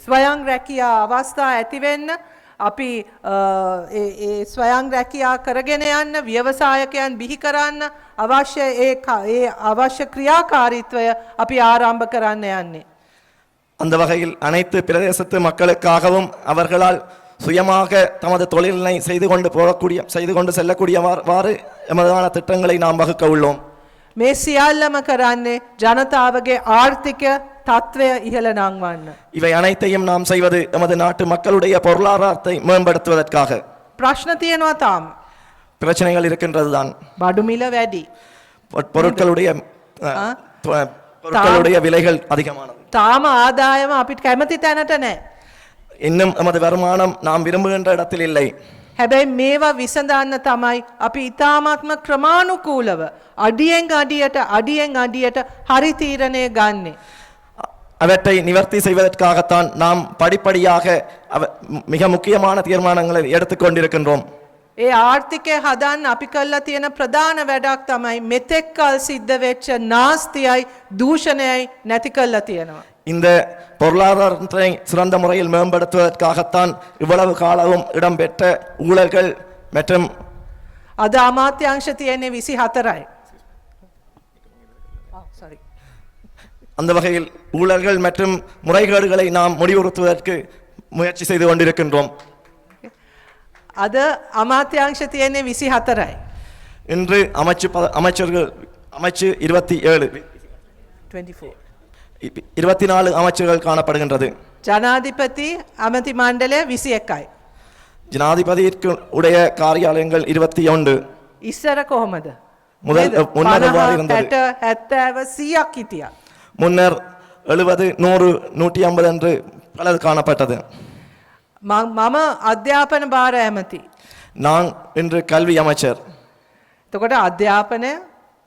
ස්වයං රැකියා අවස්ථා ඇති වෙන්න අපි ඒ ස්වයං රැකියා කරගෙන යන්න ව්‍යවසායකයන් බිහි කරන්න අවශ්‍ය ඒ අවශ්‍ය ක්‍රියාකාරීත්වය අපි ආරම්භ කරන්න යන්නේ. அந்த வகையில் அனைத்து பிரதேசத்து மக்களுக்காகவும் அவர்களால் சுயமாக தமது தொழிலினை செய்து கொண்டு செல்லக்கூடியவாறு எமதான திட்டங்களை நாம் வகுக்க உள்ளோம். මේ සියල්ලම කරන්නේ ජනතාවගේ ආර්ථික තත්ත්වය ඉහළ නංවන්න. இவை அனைத்தையும் நாம் செய்வது எமது நாட்டு மக்களுடைய பொருளாதாரத்தை மேம்படுத்துவதற்காக. ප්‍රශ්න තියෙනවා තාම. பிரச்சனைகள் இருக்கின்றதுதான். බඩු මිල වැඩි. பொருட்களுடைய விலைகள் அதிகமானது. තාම ආදායම අපිට කැමති තැනට නැහැ. இன்னும் எமது வருமானம் நாம் விரும்புகின்ற இடத்தில் இல்லை. හැබැයි මේවා විසඳන්න තමයි අපි ඉතාමත්ම ක්‍රමානුකූලව අඩියෙන් අඩියට හරි තීරණය ගන්නේ. அவற்றை நிவர்த்தி செய்வதற்காகத்தான் நாம் படிப்படியாக மிக முக்கியமான தீர்மானங்களை எடுத்துக்கொண்டிருக்கின்றோம். ඒ ආර්ථිකය හදන්න අපි කළා තියෙන ප්‍රධාන වැඩක් තමයි මෙතෙක් කල් සිද්ධ වෙච්ච නාස්තියයි දූෂණයයි නැති කළා තියෙනවා. இந்த பொருளாதாரத்தை சிறந்த முறையில் மேம்படுத்துவதற்காகத்தான் இவ்வளவு காலமும் இடம்பெற்ற ஊழல்கள் மற்றும் අද අමාත්‍යාංශ තියෙන්නේ 24යි. அந்த வகையில் ஊழல்கள் மற்றும் முறைகேடுகளை நாம் முடிவுறுத்துவதற்கு முயற்சி செய்து கொண்டிருக்கின்றோம். අද අමාත්‍යාංශ තියෙන්නේ 24යි. இன்று அமைச்சு 24 அமைச்சர்கள் காணப்படுகின்றது. ஜனாதிபதி அமதி மண்டல 21යි. ஜனாதிபதிக்கு உடைய காரியாலயங்கள் 21. ඉස්සර කොහමද? முன்னர் எவ்வாறு இருந்தது? 70 100ක් හිටියා. முன்னர் 70 100 150 என்று பலது காணப்பட்டது. මම අධ්‍යාපන භාර ඇමති. நான் இன்று கல்வி அமைச்சர். එතකොට අධ්‍යාපනය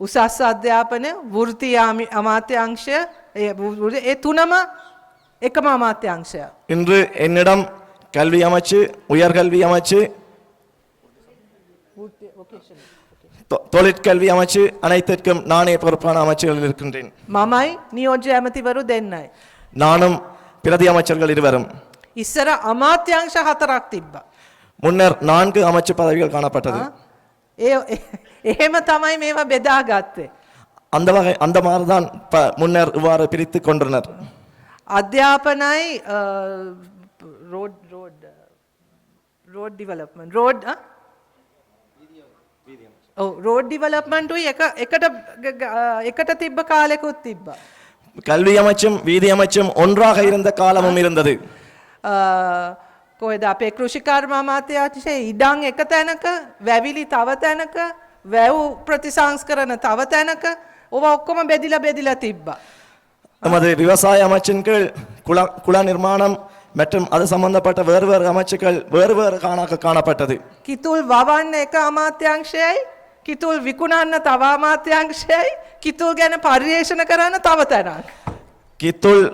උසස් අධ්‍යාපන වෘත්ති අමාත්‍යාංශය ඒ තුනම එකම අමාත්‍යාංශය. இன்று என்னிடம் கல்வி அமைச்சு உயர்கல்வி அமைச்சு தொழிற்கல்வி அமைச்சு அனைத்திற்கும் நானே பொறுப்பான அமைச்சர்கள் இருக்கின்றேன். මමයි නියෝජ්‍ය ඇමතිවරු දෙන්නයි. நானும் பிரதி அமைச்சர்கள் இருவரும். ඉස්සර අමාත්‍යංශ 4ක් තිබ්බා. முன்னர் 4 அமைச்சு பதவிகள் காணப்பட்டது. එහෙම තමයි මේවා බෙදාගත්තේ. அந்த மாதிரிதான் முன்னர் இவ்வாறு பிரித்து கொண்டனர். අධ්‍යාපනයි රෝඩ් ඩිවලොප්මන්ට් රෝඩ් ඩිවලොප්මන්ට්ුයි එකට තිබ්බ කාලෙකුත් තිබ්බා. கல்வி அமைச்சும் வீதி அமைச்சும் ஒன்றாக இருந்த காலமும் இருந்தது. කොහෙද අපේ කෘෂිකර්ම අමාත්‍යාංශයේ ඉඩම් එක තැනක, වැවිලි තව තැනක, වැව් ප්‍රතිසංස්කරණ තව තැනක ඔව ඔක්කොම බෙදිලා තිබ්බා. நமது விவசாய அமைச்சின் கீழ் குள நிர்மாணம் மற்றும் அது சம்பந்தப்பட்ட வேறு வேறு அமைச்சுக்கள் வேறு வேறு காணப்பட்டது. කිතුල් වවන්න එක අමාත්‍යාංශයයි, කිතුල් විකුණන්න තව අමාත්‍යාංශයයි, කිතුල් ගැන පරිශන කරන්න තව තැනක්. கித்துள்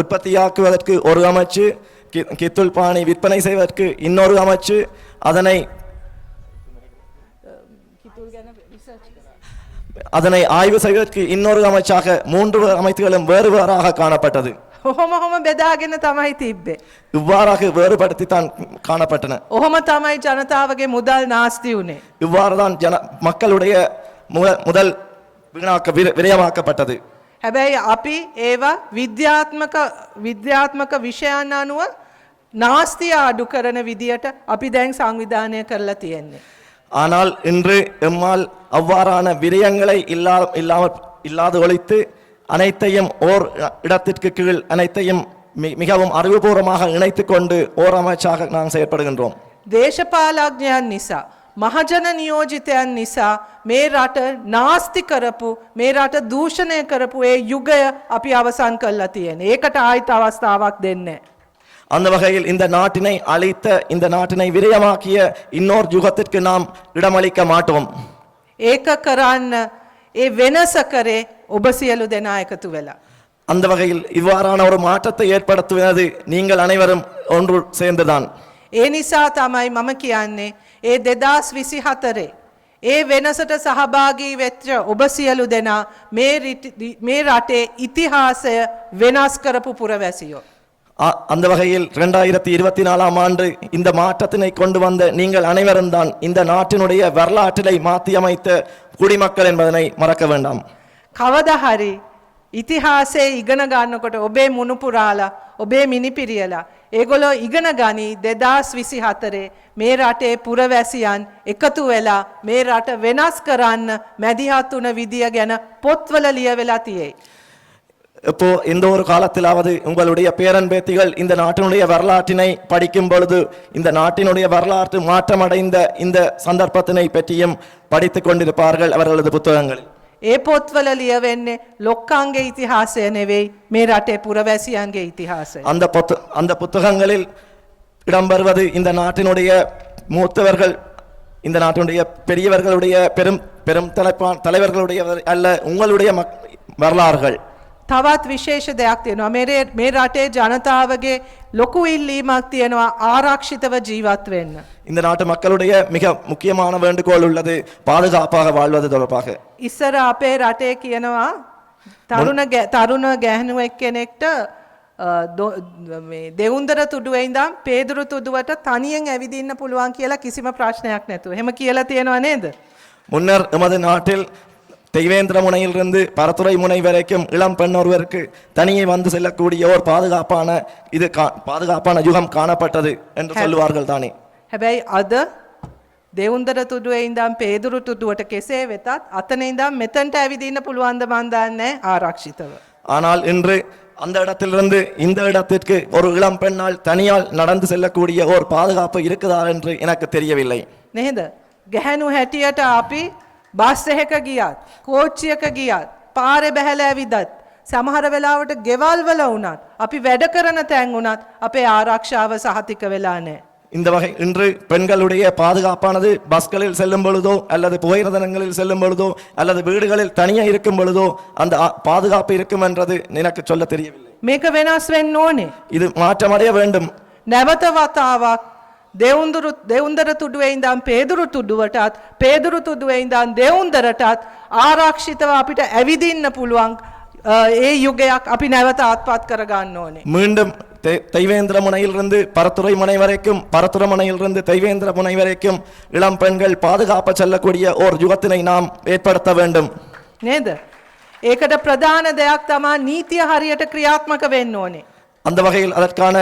உற்பத்தியாக்குவதற்கு ஒரு அமைச்சு, கித்துள் பானை விற்பனை செய்வதற்கு இன்னொரு அமைச்சு, அதனை ஆய்வு செய்வதற்கு இன்னொரு அமைச்சாக 3 அமைப்புகளும் வேறு வேறாக காணப்பட்டது. ඔහොම බෙදාගෙන තමයි තිබ්බේ. இவ்வாறாக வேறுபடுத்தித்தான் காணப்பட்டன. ඔහොම තමයි ජනතාවගේ මුදල් නාස්ති වුණේ. இவ்வாறுதான் மக்களுடைய முதல் விரயமாக்கப்பட்டது. හැබැයි අපි ඒවා විද්‍යාත්මක විෂයන් අනුව නාස්තිය අඩු කරන විදියට අපි දැන් සංවිධානය කරලා තියෙන්නේ. ஆனால் இன்று எம்மால் அவ்வாறான விரயங்களை இல்லாது ஒழித்து அனைத்தையும் ஓர் இடத்திற்கு கீழ் அனைத்தையும் மிகவும் அறிவுபூர்வமாக இணைத்துக் கொண்டு ஓர் அமைச்சாக நாம் செயற்படுகின்றோம். දේශපාලඥයන් නිසා මහජන නියෝජිතයන් නිසා මේ රට නාස්ති කරපු, මේ රට දූෂණය කරපු ඒ යුගය අපි අවසන් කරලා තියෙන්නේ. ඒකට ආයිත් අවස්ථාවක් දෙන්නේ. அந்த வகையில் இந்த நாட்டினை அழித்த, இந்த நாட்டினை விரயமாக்கிய இன்னொரு யுகத்திற்கு நாம் இடமளிக்க மாட்டோம். ඒක කරන්න ඒ වෙනස කරේ ඔබ සියලු දෙනා එකතු වෙලා. அந்த வகையில் இவ்வாறான ஒரு மாற்றத்தை ஏற்படுத்துவது நீங்கள் அனைவரும் ஒன்று சேர்ந்துதான். ඒ නිසා තමයි මම කියන්නේ ඒ 2024 ඒ වෙනසට සහභාගී වෙච්ච ඔබ සියලු දෙනා මේ රටේ ඉතිහාසය වෙනස් කරපු පුරවැසියෝ. அந்த வகையில் 2024ஆம் ஆண்டு இந்த மாற்றத்தினை கொண்டு வந்த நீங்கள் அனைவரும் தான் இந்த நாட்டினுடைய வரலாற்றினை மாற்றி அமைத்த குடிமக்கள் என்பதனை மறக்க வேண்டாம். කවදා හරි ඉතිහාසයේ ඉගෙන ගන්නකොට ඔබේ මුණුපුරාලා, ඔබේ මිනිපිරියලා ඒගොල්ලෝ ඉගෙන ගනි 2024 මේ රටේ පුරවැසියන් එකතු වෙලා මේ රට වෙනස් කරන්න මැදිහත් වුණ විදිය ගැන පොත්වල ලියවෙලා තියෙයි. இப்போ இந்த ஒரு காலத்திலாவது உங்களுடைய பேரன் பேத்திகள் இந்த நாட்டினுடைய வரலாற்றினை படிக்கும் பொழுது இந்த நாட்டினுடைய வரலாற்று மாற்றமடைந்த இந்த சந்தர்ப்பத்தினை பற்றியும் படித்துக் கொண்டிருப்பார்கள் அவர்களது புத்தகங்களில். ඒ පොත්වල ලියවෙන්නේ ලොක්කන්ගේ ඉතිහාසය නෙවෙයි, මේ රටේ පුරවැසියන්ගේ ඉතිහාසය. அந்த புத்தகங்களில் இடம்பெறுவது இந்த நாட்டினுடைய மூத்தவர்கள், இந்த நாட்டினுடைய பெரியவர்களுடைய பெரும் தலைவர்களுடைய அல்ல, உங்களுடைய வரலாறுகள். තවත් විශේෂ දෙයක් තියෙනවා. මේ රටේ ජනතාවගේ ලොකු ඉල්ලීමක් තියෙනවා ආරක්ෂිතව ජීවත් වෙන්න. இந்த நாட்டு மக்களுடைய மிக முக்கியமான வேண்டுகோள் உள்ளது பாதுகாப்பாக வாழ்வது தொடர்பாக. ඉස්සර අපේ රටේ කියනවා තරුණ ගැහණුවෙක් කෙනෙක්ට මේ දෙවුන්දර තුඩුවේ ඉඳන් පේදුරු තුඩුවට තනියෙන් ඇවිදින්න පුළුවන් කියලා කිසිම ප්‍රශ්නයක් නැතුව. එහෙම කියලා තියෙනව නේද? முன்னர் நமது நாட்டில் தெய்வேந்திர முனையிலிருந்து பரத்துறை முனை வரைக்கும் இளம் பெண் ஒருவருக்கு தனியே வந்து செல்லக்கூடிய ஒரு பாதுகாப்பான யுகம் காணப்பட்டது என்று சொல்லுவார்கள் தானே. හැබැයි අද දෙවුන්දර තුඩුවේ ඉඳන් පේදුරු තුඩුවට කෙසේ වෙතත් අතන ඉඳන් මෙතනට ඇවිදින්න පුළුවන් ද මන් දන්නේ ආරක්ෂිතව. ஆனால் இன்று அந்த இடத்திலிருந்து இந்த இடத்திற்கு ஒரு இளம் பெண்ணால் தனியால் நடந்து செல்லக்கூடிய ஒரு பாதுகாப்பு இருக்குதா என்று எனக்கு தெரியவில்லை. නේද? ගැහණු හැටියට අපි බස් එකක ගියත්, කෝච්චියක ගියත්, පාරේ බැහැලා ඇවිදත්, සමහර වෙලාවට ගෙවල් වල වුණත්, අපි වැඩ කරන තැන් වුණත් අපේ ආරක්ෂාව සහතික වෙලා නැහැ. இந்த வகை இன்று பெண்களுடைய பாதுகாப்பானது பஸ்களில் செல்லும் பொழுதோ அல்லது புகையிரதனங்களில் செல்லும் பொழுதோ அல்லது வீடுகளில் தனியாக இருக்கும் பொழுதோ அந்த பாதுகாப்பு இருக்கும் என்றது எனக்கு சொல்ல தெரியவில்லை. මේක වෙනස් වෙන්න ඕනේ. இது மாற்றமடைய வேண்டும். නැවත වතාවක් දෙවුන්දර තුඩුවේ ඉඳන් පේදුරු තුඩුවටත් පේදුරු තුඩුවේ ඉඳන් දෙවුන්දරටත් ආරක්ෂිතව අපිට ඇවිදින්න පුළුවන් ඒ යුගයක් අපි නැවත ආත්පත් කරගන්න ඕනේ. மீண்டும் தெய்வேந்திர முனையிலிருந்து பரத்துறை முனை வரைக்கும் பரத்துறை முனையிலிருந்து தெய்வேந்திர முனை வரைக்கும் இளம் பெண்கள் பாதுகாப்பு செல்லக்கூடிய ஓர் யுகத்தினை நாம் ஏற்படுத்த வேண்டும். නේද? ඒකට ප්‍රධාන දෙයක් තමයි නීතිය හරියට ක්‍රියාත්මක වෙන්න ඕනේ. அந்த வகையில் அதற்கான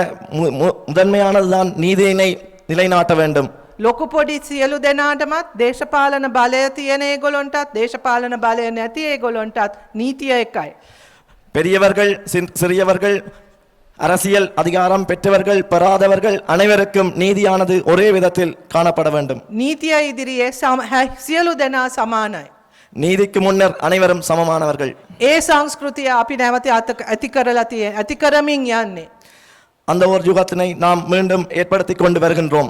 முதன்மையானதுதான் நீதியினை நிலைநாட்ட வேண்டும். ලොකු පොඩි සියලු දෙනාටමත් දේශපාලන බලය තියෙන ඒගොල්ලන්ටත් දේශපාලන බලය නැති ඒගොල්ලන්ටත් නීතිය එකයි. பெரியவர்கள் சிறியவர்கள் அரசியல் அதிகாரம் பெற்றவர்கள் பெறாதவர்கள் அனைவருக்கும் நீதியானது ஒரே விதத்தில் காணப்பட வேண்டும். නීතිය ඉදිරියේ සියලු දෙනා සමානයි. நீதிக்கு முன்னர் அனைவரும் சமமானவர்கள். ඒ සංස්කෘතිය අපි නැවත ඇති කරමින් යන්නේ. அந்த ஒரு யுகத்தினை நாம் மீண்டும் ஏற்படுத்தி கொண்டு வருகின்றோம்.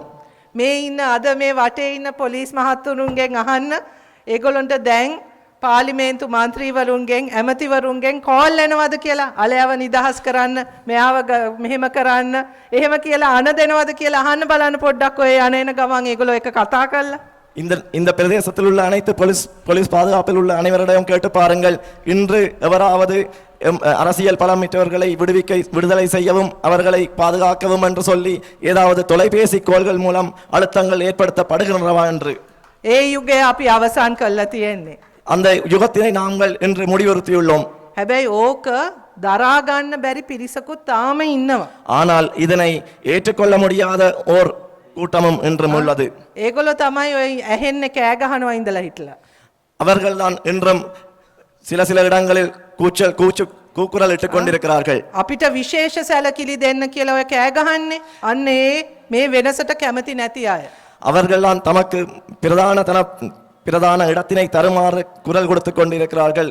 මේ ඉන්න අද මේ වටේ ඉන්න පොලිස් මහත්තුරුන්ගෙන් අහන්න ඒගොල්ලන්ට දැන් පාර්ලිමේන්තු මන්ත්‍රීවරුන්ගෙන් ඇමතිවරුන්ගෙන් කෝල් එනවද කියලා අලයව නිදහස් කරන්න මෙයාව මෙහෙම කරන්න එහෙම කියලා අණ දෙනවද කියලා අහන්න බලන්න පොඩ්ඩක් ඔය අනේන ගමන් ඒගොල්ලෝ එක කතා කරලා இந்த பிரதேசத்தில் உள்ள அனைத்து போலீஸ் பாதுகாப்பில் உள்ள அனைவரிடம் கேட்டு பாருங்கள். இன்று எவராவது அரசியல் பலமிட்டவர்களை விடுதலை செய்யவும் அவர்களை பாதுகாக்கவும் என்று சொல்லி ஏதாவது தொலைபேசி கோள்கள் மூலம் அழுத்தங்கள் ஏற்படுத்தப்படுகின்றனவா என்று. ඒ යුගය අපි අවසන් කරලා තියෙන්නේ. அந்த யுகத்தினை நாங்கள் இன்று முடிவுறுத்தியுள்ளோம். හැබැයි ඕක දරා ගන්න බැරි පිරිසකුත් තාම ඉන්නවා. ஆனால் இதனை ஏற்றுக்கொள்ள முடியாத ஓர் கூட்டமும் இன்றும் உள்ளது. ඒගොල්ලෝ තමයි ඔය ඇහෙන්නේ කෑ ගහනවා ඉඳලා හිටලා. அவர்கள்தான் இன்றும் சில இடங்களில் கூக்குரல் இட்டுக் கொண்டிருக்கிறார்கள். අපිට විශේෂ සැලකිලි දෙන්න කියලා ඔය කෑ ගහන්නේ අන්න මේ වෙනසට කැමති නැති අය. அவர்கள்தான் தமக்கு பிரதான இடத்தினை தருமாறு குரல் கொடுத்துக் கொண்டிருக்கிறார்கள்.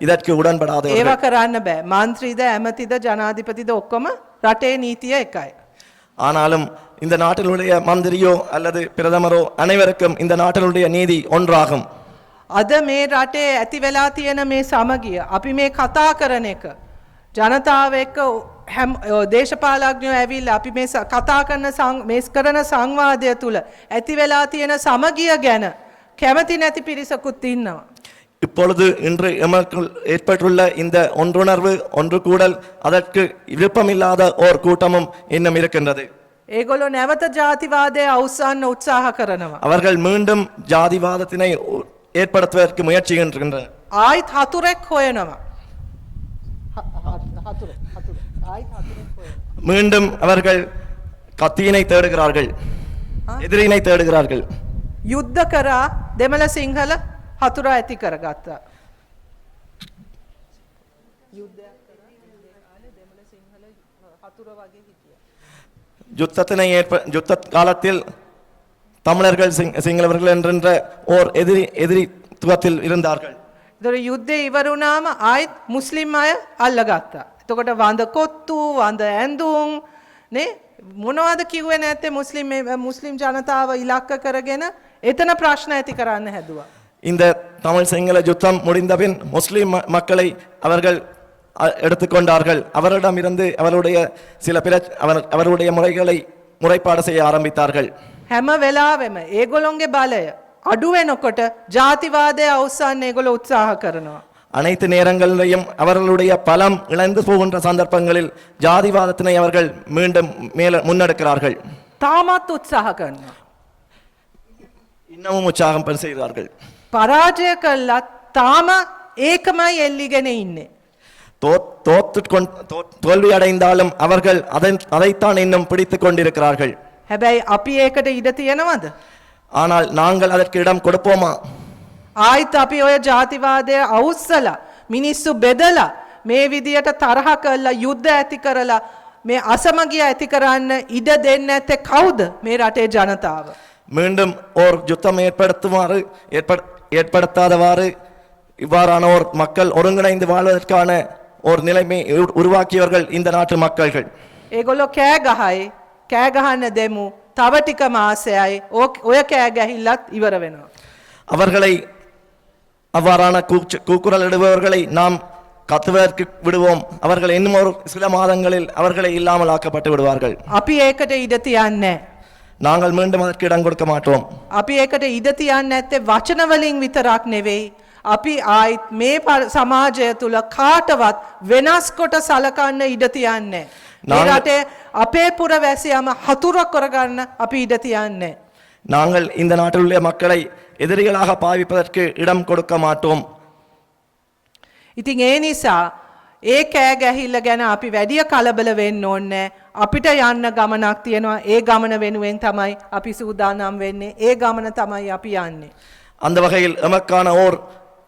இதற்கு உடன்படாதவர்கள். ඒවා කරන්න බෑ. මන්ත්‍රීද ඇමතිද ජනාධිපතිද ඔක්කොම රටේ නීතිය එකයි. ஆனாலும் இந்த நாட்டினுடைய மந்திரியோ அல்லது பிரதமரோ அனைவருக்கும் இந்த நாட்டினுடைய நீதி ஒன்றாகும். අද මේ රටේ ඇති වෙලා තියෙන මේ සමගිය අපි මේ කතා කරන එක ජනතාව එක්ක දේශපාලඥයෝ ඇවිල්ලා අපි මේ කතා කරන සංවාදය තුල ඇති වෙලා තියෙන සමගිය ගැන කැමති නැති පිරිසකුත් ඉන්නවා. இப்பொழுது இன்று எமக்குள் ஏற்பட்டுள்ள இந்த ஒன்றுணர்வு ஒன்று கூடல் அதற்கு விருப்பமில்லாத ஓர் கூட்டமும் இன்னும் இருக்கின்றது. ඒගොල්ලෝ නැවත ජාතිවාදය අවසන් උත්සාහ කරනවා. அவர்கள் மீண்டும் ஜாதிவாதத்தினை ஏற்படுத்துவதற்கு முயற்சிக்கின்றனர். ආයිත් හතුරෙක් හොයනවා. மீண்டும் அவர்கள் கத்தியினை தேடுகிறார்கள், எதிரினை தேடுகிறார்கள். යුද්ධ කරා දෙමළ සිංහල හතුර ඇති කරගත්තා. யுத்த காலத்தில் தமிழர்கள் சிங்களவர்கள் என்ற ஓர் எதிரித்துவத்தில் இருந்தார்கள். ඒතර යුද්ධේ ඉවර වුණාම ආයිත් මුස්ලිම් අය අල්ලගත්තා. එතකොට වඳ කොත්තු වඳ ඇඳුම් නේ මොනවද කිව්වේ නැත්තේ මුස්ලිම් ජනතාව ඉලක්ක කරගෙන එතන ප්‍රශ්න ඇති කරන්න හැදුවා. இந்த தமிழ் சிங்கள யுத்தம் முடிந்தபின் முஸ்லிம் மக்களை அவர்கள் எடுத்துக்கொண்டார்கள். அவரிடமிருந்து அவருடைய முறைகளை முறைப்பாடு செய்ய ஆரம்பித்தார்கள். හැම වෙලාවෙම ඒගොල්ලොන්ගේ බලය අඩු වෙනකොට ජාතිවාදය අවසන් ඒගොල්ලෝ උත්සාහ කරනවා. அனைத்து நேரங்களிலும் அவர்களுடைய பலம் இழந்து போகின்ற சந்தர்ப்பங்களில் ஜாதிவாதத்தினை அவர்கள் மீண்டும் முன்னெடுக்கிறார்கள். තාමත් උත්සාහ කරනවා. இன்னமும் உற்சாகம் செய்கிறார்கள். පරාජය කළත් තාම ඒකමයි එල්ලිගෙන ඉන්නේ. தோல்வி அடைந்தாலும் அவர்கள் அதைத்தான் இன்னும் பிடித்துக் கொண்டிருக்கிறார்கள். හැබැයි අපි ඒකට ඉඩ තියෙනවද? ஆனால் நாங்கள் அதற்கு இடம் கொடுப்போமா? ආයිත් අපි ඔය ජාතිවාදය අවුස්සලා මිනිස්සු බෙදලා මේ විදියට තරහ කළා යුද්ධ ඇති කරලා මේ අසමගිය ඇති කරන්න ඉඩ දෙන්නේ නැත්තේ කවුද? මේ රටේ ජනතාව. மீண்டும் ஓர் யுத்தம் ஏற்படுத்தாதவாறு இவ்வாறான ஓர் மக்கள் ஒருங்கிணைந்து வாழ்வதற்கான ஒரு நிலைமை உருவாக்கியவர்கள் இந்த நாட்டு மக்கள்கள். ඒගොල්ලෝ කෑ ගහයි කෑ ගහන්න දෙමු තව ටික මාසයයි ඔය කෑ ගැහිල්ලත් ඉවර වෙනවා. அவர்களை அவ்வாறான கூக்குரலிடுபவர்களை நாம் கத்துவதற்கு விடுவோம். அவர்கள் இன்னும் ஒரு சில மாதங்களில் அவர்களை இல்லாமல் ஆக்கப்பட்டு விடுவார்கள். අපි ඒකට ඉඩ තියන්නේ නැහැ. நாங்கள் மீண்டும் அதற்கு இடம் கொடுக்க மாட்டோம். අපි ඒකට ඉඩ තියන්නේ නැත්තේ වචන වලින් විතරක් නෙවෙයි. අපි ආයිත් මේ සමාජය තුල කාටවත් වෙනස් කොට සලකන්න ඉඩ තියන්නේ නැහැ. මේ රටේ අපේ පුරවැසියම හතුරක් කරගන්න අපි ඉඩ තියන්නේ. நாங்கள் இந்த நாட்டில் உள்ள மக்களை எதிரிகளாக பாவிப்பதற்கு இடம் கொடுக்க மாட்டோம். ඉතින් ඒ නිසා ඒ කෑ ගැහිල්ල ගැන අපි වැඩිය කලබල වෙන්න ඕනේ. අපිට යන්න ගමනක් තියෙනවා. ඒ ගමන වෙනුවෙන් තමයි අපි සූදානම් වෙන්නේ. ඒ ගමන තමයි අපි යන්නේ. அந்த வகையில் எமக்கான ஓர்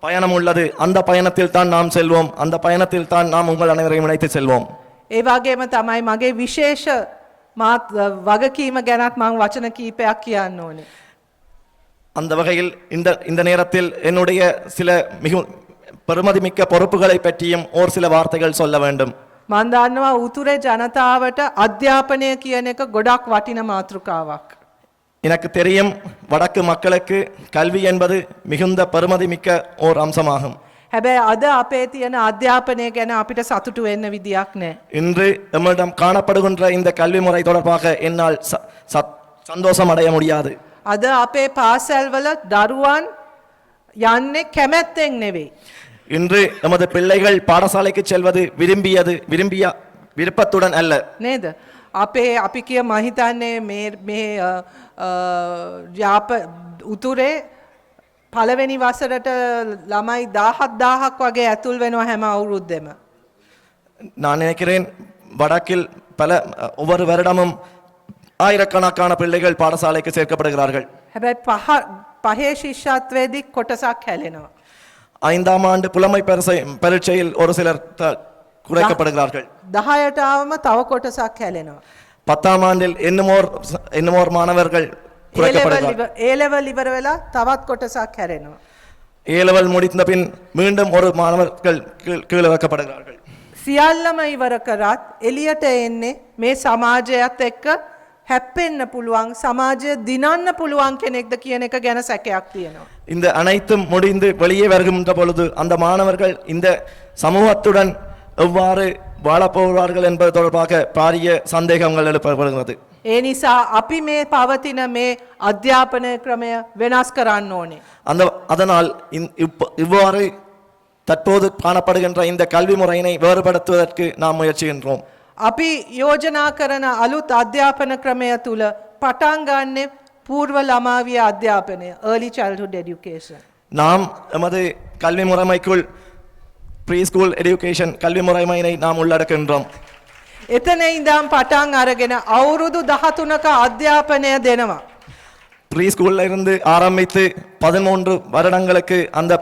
பயணம் உள்ளது. அந்த பயணத்தில் தான் நாம் செல்வோம். அந்த பயணத்தில் தான் நாம் உங்கள் அனைவரையும் இணைத்து செல்வோம். ඒ වගේම තමයි මගේ විශේෂ මාත් වගකීම ගැනත් මම වචන කීපයක් කියන්න ඕනේ. அந்த வகையில் இந்த நேரத்தில் என்னுடைய சில மிக பெருமதிமிக்க பொறுப்புகளை பற்றியும் ஒரு சில வார்த்தைகள் சொல்ல வேண்டும். මම දන්නවා උතුරේ ජනතාවට අධ්‍යාපනය කියන එක ගොඩක් වටින මාතෘකාවක්. எனக்கு தெரியும் வடக்கு மக்களுக்கு கல்வி என்பது மிகுந்த பெருமதிமிக்க ஓர் அம்சமாகும். හැබැයි අද අපේ තියෙන අධ්‍යාපනය ගැන අපිට සතුටු වෙන්න විදියක් නැහැ. இன்று நம்மிடம் காணப்படுகின்ற இந்த கல்வி முறை தொடர்பாக என்னால் சந்தோஷம் அடைய முடியாது. අද අපේ පාසල්වල දරුවන් යන්නේ කැමැත්තෙන් නෙවෙයි. இன்று நமது பிள்ளைகள் பாடசாலைக்கு செல்வது விருப்பத்துடன் அல்ல. නේද? අපි කිය මම හිතන්නේ මේ උතුරේ පළවෙනි වසරට ළමයි 17000ක් වගේ ඇතුල් වෙනවා හැම අවුරුද්දෙම. நான் நினைக்கிறேன் வடக்கில் ஒவ்வொரு வருடமும் ஆயிரக்கணக்கான பிள்ளைகள் பாடசாலைக்கு சேர்க்கப்படுகிறார்கள். හැබැයි පහේ ශිෂ්‍යත්වයේදී කොටසක් හැලෙනවා. 5ஆம் ஆண்டு புலமை பரீட்சையில் ஒரு சிலர் குறைக்கப்படுகிறார்கள். 10ට ආවම තව කොටසක් හැලෙනවා. 10ஆம் ஆண்டில் இன்னுமோர் மாணவர்கள் குறைக்கப்படுகிறார்கள். A level ඉවර වෙලා තවත් කොටසක් හැරෙනවා. A level முடிந்த பின் மீண்டும் ஒரு மாணவர்கள் கீழிறக்கப்படுகிறார்கள். සියල්ලම ඉවර කරත් එළියට එන්නේ මේ සමාජයත් එක්ක හැප්පෙන්න පුළුවන් සමාජය දිනන්න පුළුවන් කෙනෙක්ද කියන එක ගැන සැකයක් තියෙනවා. இந்த அனைத்தும் முடிந்து வெளியே வருகின்ற பொழுது அந்த மாணவர்கள் இந்த சமூகத்துடன் எவ்வாறு வாழப்போகிறார்கள் என்பது தொடர்பாக பாரிய சந்தேகங்கள் எழுப்பப்படுகிறது. ඒ නිසා අපි මේ පවතින මේ අධ්‍යාපන ක්‍රමය වෙනස් කරන්න ඕනේ. அதனால் இவ்வாறு தற்போது காணப்படுகின்ற இந்த கல்வி முறையினை வேறுபடுத்துவதற்கு நாம் முயற்சிக்கின்றோம். අපි යෝජනා කරන අලුත් අධ්‍යාපන ක්‍රමය තුල පටන් ගන්නේ పూర్ව ළමාවිය අධ්‍යාපනය early childhood education. நாம் எமது கல்வி முறைமைக்குள் ப்ரீ ஸ்கூல் எஜுகேஷன் கல்வி முறைமையினை நாம் உள்ளடக்கின்றோம். එතන ඉඳන් පටන් අරගෙන අවුරුදු 13ක අධ්‍යාපනය දෙනවා. ப்ரீ ஸ்கூல்ல இருந்து ஆரம்பித்து 13 வருடங்களுக்கு அந்த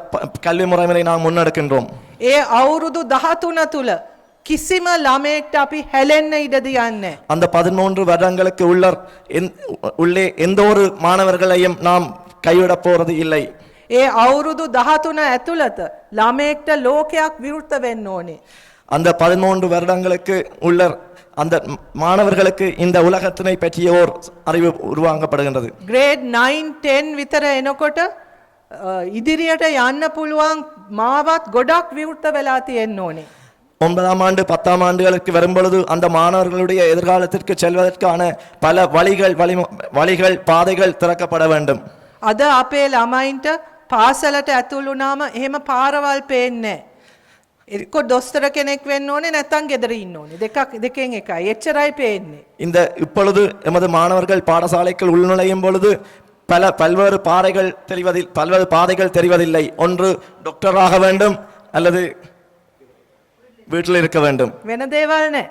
கல்வி முறைமையை நாம் முன்னெடுக்கின்றோம். ඒ අවුරුදු 13 තුල කිසිම ළමයෙක්ට අපි හැලෙන්න ඉඩ දෙන්නේ. அந்த 13 வருடங்களுக்கு உள்ளே எந்த ஒரு மாணவர்களையும் நாம் கைவிடப் போறது இல்லை. ඒ අවුරුදු 13 ඇතුළත ළමයෙක්ට ලෝකයක් විවෘත වෙන්න ඕනේ. அந்த 13 வருடங்களுக்கு உள்ள அந்த மாணவர்களுக்கு இந்த உலகத்தினை பற்றிய ஓர் அறிவு உருவாக்கப்படுகின்றது. grade 9 10 විතර එනකොට ඉදිරියට යන්න පුළුවන් මාවත් ගොඩක් විවෘත වෙලා තියෙන්න ඕනේ. 9ஆம் ஆண்டு 10ஆம் ஆண்டுகளுக்கு வரும்பொழுது அந்த மாணவர்களுடைய எதிர்காலத்திற்கு செல்வதற்கான பல வழிகள் பாதைகள் திறக்கப்பட வேண்டும். අද අපේ ළමයින්ට පාසලට ඇතුළු වුණාම එහෙම පාරවල් පේන්නේ නැහැ. එක්ක දොස්තර කෙනෙක් වෙන්න ඕනේ නැත්නම් ගෙදර ඉන්න ඕනේ. දෙකෙන් එකයි. එච්චරයි පේන්නේ. இந்த இப்பொழுது எமது மாணவர்கள் பாடசாலைக்குள் உள்நுழையும் பொழுது பல்வேறு பாதைகள் தெரிவதில்லை. ஒன்று டாக்டராக வேண்டும் அல்லது வீட்டில் இருக்க வேண்டும். වෙන දේවල් නැහැ.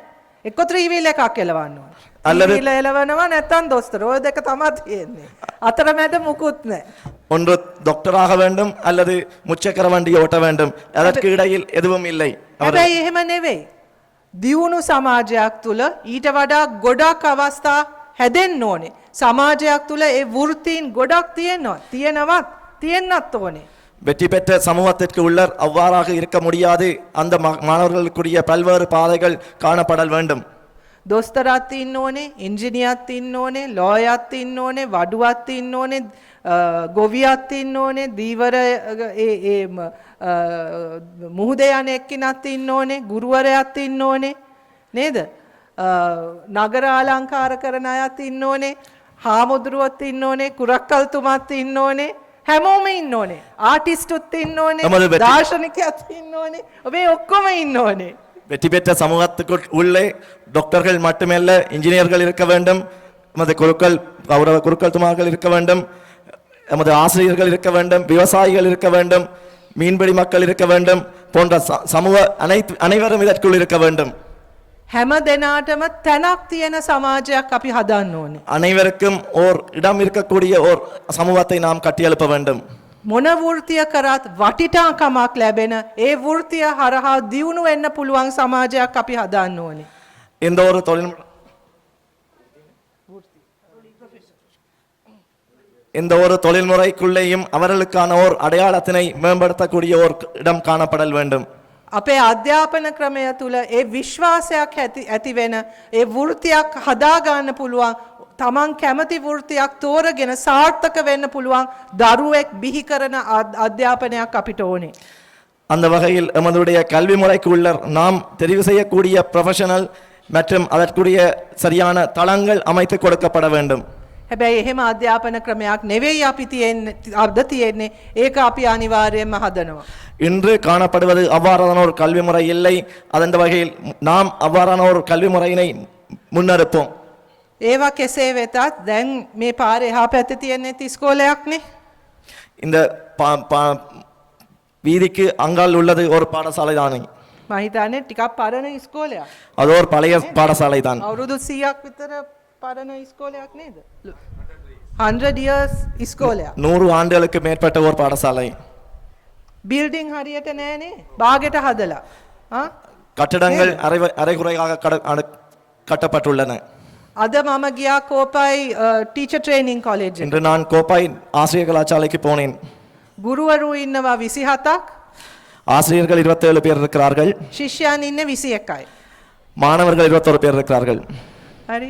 එක්ක ත්‍රිවිල් එකක් එලවන්න ඕනේ. அல்லது එලවනවා නැත්නම් දොස්තර. ඔය දෙක තමයි තියෙන්නේ. අතරමැද මුකුත් නැහැ. ஒன்று டாக்டராக வேண்டும் அல்லது முச்சக்கர வண்டி ஓட்ட வேண்டும். அதற்கு இடையில் எதுவும் இல்லை. හැබැයි එහෙම නෙවෙයි. දියුණු සමාජයක් තුල ඊට වඩා ගොඩක් අවස්ථා හැදෙන්න ඕනේ. සමාජයක් තුල ඒ වෘත්තීන් ගොඩක් තියෙන්නත් ඕනේ. வெற்றி பெற்ற சமூகத்திற்கு உள்ளர் அவ்வாறாக இருக்க முடியாது. அந்த மாணவர்களுக்குரிய பல்வேறு பாதைகள் காணப்படல் வேண்டும். දොස්තරත් ඉන්න ඕනේ, ඉංජිනියර්ත් ඉන්න ඕනේ, ලෝයර්ත් ඉන්න ඕනේ, වඩුවත් ඉන්න ඕනේ, ගොවියත් ඉන්න ඕනේ, දීවර මුහුදේ යන එක්කිනත් ඉන්න ඕනේ, ගුරුවරයාත් ඉන්න ඕනේ නේද? නගර අලංකාර කරන අයත් ඉන්න ඕනේ, හාමුදුරුවොත් ඉන්න ඕනේ, කුරක්කල්තුමත් ඉන්න ඕනේ, හැමෝම ඉන්න ඕනේ, ආටිස්ටුත් ඉන්න ඕනේ, දාර්ශනිකයත් ඉන්න ඕනේ, ඔබේ ඔක්කොම ඉන්න ඕනේ. வெற்றி பெற்ற சமூகத்துக்குள் உள்ளே டாக்டர்கள் மட்டுமல்ல, இன்ஜினியர்கள் இருக்க வேண்டும், எமது குருக்கள் கௌரவ குருக்கள் துமார்கள் இருக்க வேண்டும், எமது ஆசிரியர்கள் இருக்க வேண்டும், விவசாயிகள் இருக்க வேண்டும், மீன்பிடி மக்கள் இருக்க வேண்டும், போன்ற சமூக அனைவரும் இதற்குள் இருக்க வேண்டும். හැම දෙනාටම තැනක් තියෙන සමාජයක් අපි හදන්න ඕනේ. அனைவருக்கும் ஓர் இடம் இருக்கக்கூடிய ஓர் சமூகத்தை நாம் கட்டியெழுப்ப வேண்டும். මොන වෘත්තිය කරත් වටිනාකමක් ලැබෙන ඒ වෘත්තිය හරහා දියුණු වෙන්න පුළුවන් සමාජයක් අපි හදන්න ඕනේ. எந்த ஒரு தொழில்முறைக்குள்ளேயும் அவர்களுக்கான ஓர் அடையாளத்தினை மேம்படுத்தக்கூடிய ஓர் இடம் காணப்படல் வேண்டும். අපේ අධ්‍යාපන ක්‍රමය තුළ ඒ විශ්වාසයක් ඇති වෙන ඒ වෘත්තියක් හදා ගන්න පුළුවන්, තමන් කැමති වෘත්තියක් තෝරගෙන සාර්ථක වෙන්න පුළුවන් දරුවෙක් බිහි කරන අධ්‍යාපනයක් අපිට ඕනේ. அந்த வகையில் எமதுடைய கல்வி முறைக்குள்ள நாம் தெரிவு செய்யக்கூடிய ப்ரொஃபஷனல் மற்றும் அதற்குரிய சரியான தளங்கள் அமைத்து கொடுக்கப்பட வேண்டும். හැබැයි එහෙම අධ්‍යාපන ක්‍රමයක් නෙවෙයි අපි තියෙන්නේ. ඒක අපි අනිවාර්යයෙන්ම හදනවා. இன்று காணப்படுவது அவ்வாறான ஒரு கல்வி முறை இல்லை. அதன் வகையில் நாம் அவ்வாறான ஒரு கல்வி முறையினை முன்னெடுப்போம். ඒවා කෙසේ වෙතත් දැන් මේ පාරේ එහා පැත්තේ තියෙන ඉස්කෝලයක්නේ. இந்த வீதிக்கு அங்கால் உள்ளது ஒரு பாடசாலை தானே. මම හිතන්නේ ටිකක් පරණ ඉස්කෝලයක්. அது ஒரு பழைய பாடசாலை தான். අවුරුදු 100ක් විතර පරණ ඉස්කෝලයක් නේද? 100 years ඉස්කෝලයක්. 100 ஆண்டுகளுக்கு மேற்பட்ட ஒரு பாடசாலை. பில்டிங் හරියට නෑනේ. ਬਾගෙට හදලා. கட்டடங்கள் அரைகுறையாக கட்டப்பட்டுள்ளன. අද මම ගියා කෝපයි ටීචර් ට්‍රේනින් කාලේජ් இன்று நான் கோப்பாய் ஆசிரியர் கலாசாலைக்கு போனேன். ගුරුවරු ඉන්නවා 27ක්. ஆசிரியர்கள் 27 பேர் இருக்கிறார்கள். ශිෂ්‍යයන් ඉන්නේ 21යි. மாணவர்கள் 21 பேர் இருக்கிறார்கள். හරි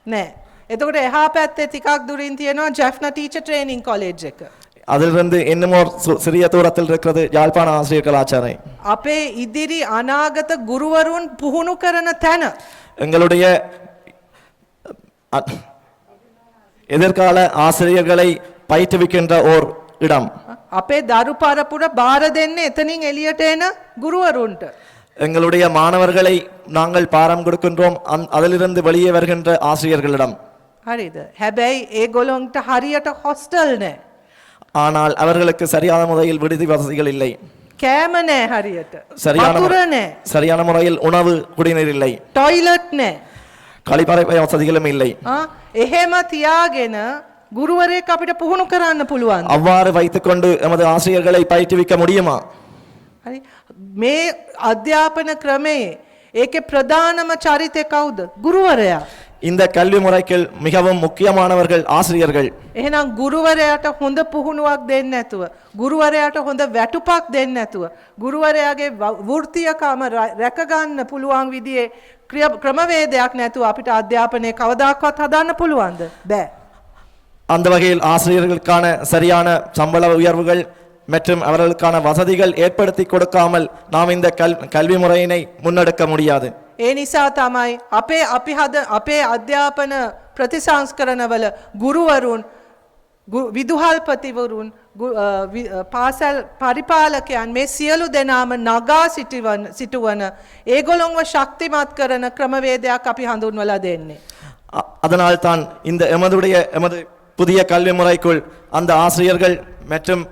නෑ. එතකොට එහා පැත්තේ ටිකක් දුරින් තියෙනවා ජැෆ්නා ටීචර් ට්‍රේනින් කාලේජ් එක. அதிலிருந்து இன்னும் ஒரு சிறிய தூரத்தில் இருக்கிறது யாழ்ப்பாண ஆசிரியர் கலாசாலை. අපේ ඉදිරි අනාගත ගුරුවරුන් පුහුණු කරන තැන. எங்களுடைய எதிர்கால ஆசிரியர்களை பயிற்றுவிக்கின்ற ஓர் இடம். අපේ දරු පරපුර බාර දෙන්නේ එතනින් එළියට එන ගුරුවරුන්ට. எங்களுடைய மாணவர்களை நாங்கள் பாரம் கொடுக்கின்றோம் அதிலிருந்து வெளியே வருகின்ற ஆசிரியர்களிடம். හරිද? හැබැයි ඒගොල්ලන්ට හරියට හොස්ටල් නෑ. ஆனால் அவர்களுக்கு சரியான முறையில் விடுதி வசதிகள் இல்லை. කෑම නෑ හරියට. சரியான වතුර නෑ. சரியான முறையில் உணவு குடிநீர் இல்லை. ටොයිලට් නෑ. கழிப்பறை வசதிகளும் இல்லை. එහෙම තියාගෙන ගුරුවරයෙක් අපිට පුහුණු කරන්න පුළුවන්. அவ்வாறு வைத்துக்கொண்டு எமது ஆசிரியர்களை பயிற்றுவிக்க முடியுமா? හරි. මේ අධ්‍යාපන ක්‍රමයේ ඒකේ ප්‍රධානම චරිතය කවුද? ගුරුවරයා. இந்த கல்வி முறைக்கு மிகவும் முக்கியமானவர்கள் ஆசிரியர்கள். එහෙනම් ගුරුවරයාට හොඳ පුහුණුවක් දෙන්න නැතුව, ගුරුවරයාට හොඳ වැටුපක් දෙන්න නැතුව, ගුරුවරයාගේ වෘත්තීයකම රැක ගන්න පුළුවන් විදිහේ ක්‍රමවේදයක් නැතුව අපිට අධ්‍යාපනය කවදාකවත් හදන්න පුළුවන්ද? බෑ. அந்த வகையில் ஆசிரியர்களுக்கான சரியான சம்பள உயர்வுகள் மற்றும் அவர்களுக்கான வசதிகள் ஏற்படுத்தி கொடுக்காமல் நாம் இந்த கல்வி முறையினை முன்னெடுக்க முடியாது. ඒ නිසා තමයි අපේ අධ්‍යාපන ප්‍රතිසංස්කරණවල ගුරුවරුන්, විදුහල්පතිවරුන්, පාසල් පරිපාලකයන් මේ සියලු දෙනාම නගා සිටුවන ඒගොල්ලොන්ව ශක්තිමත් කරන ක්‍රමවේදයක් අපි හඳුන්වලා දෙන්නේ. அதனால் தான் இந்த எமது புதிய கல்வி முறைக்குள் அந்த ஆசிரியர்கள் மற்றும்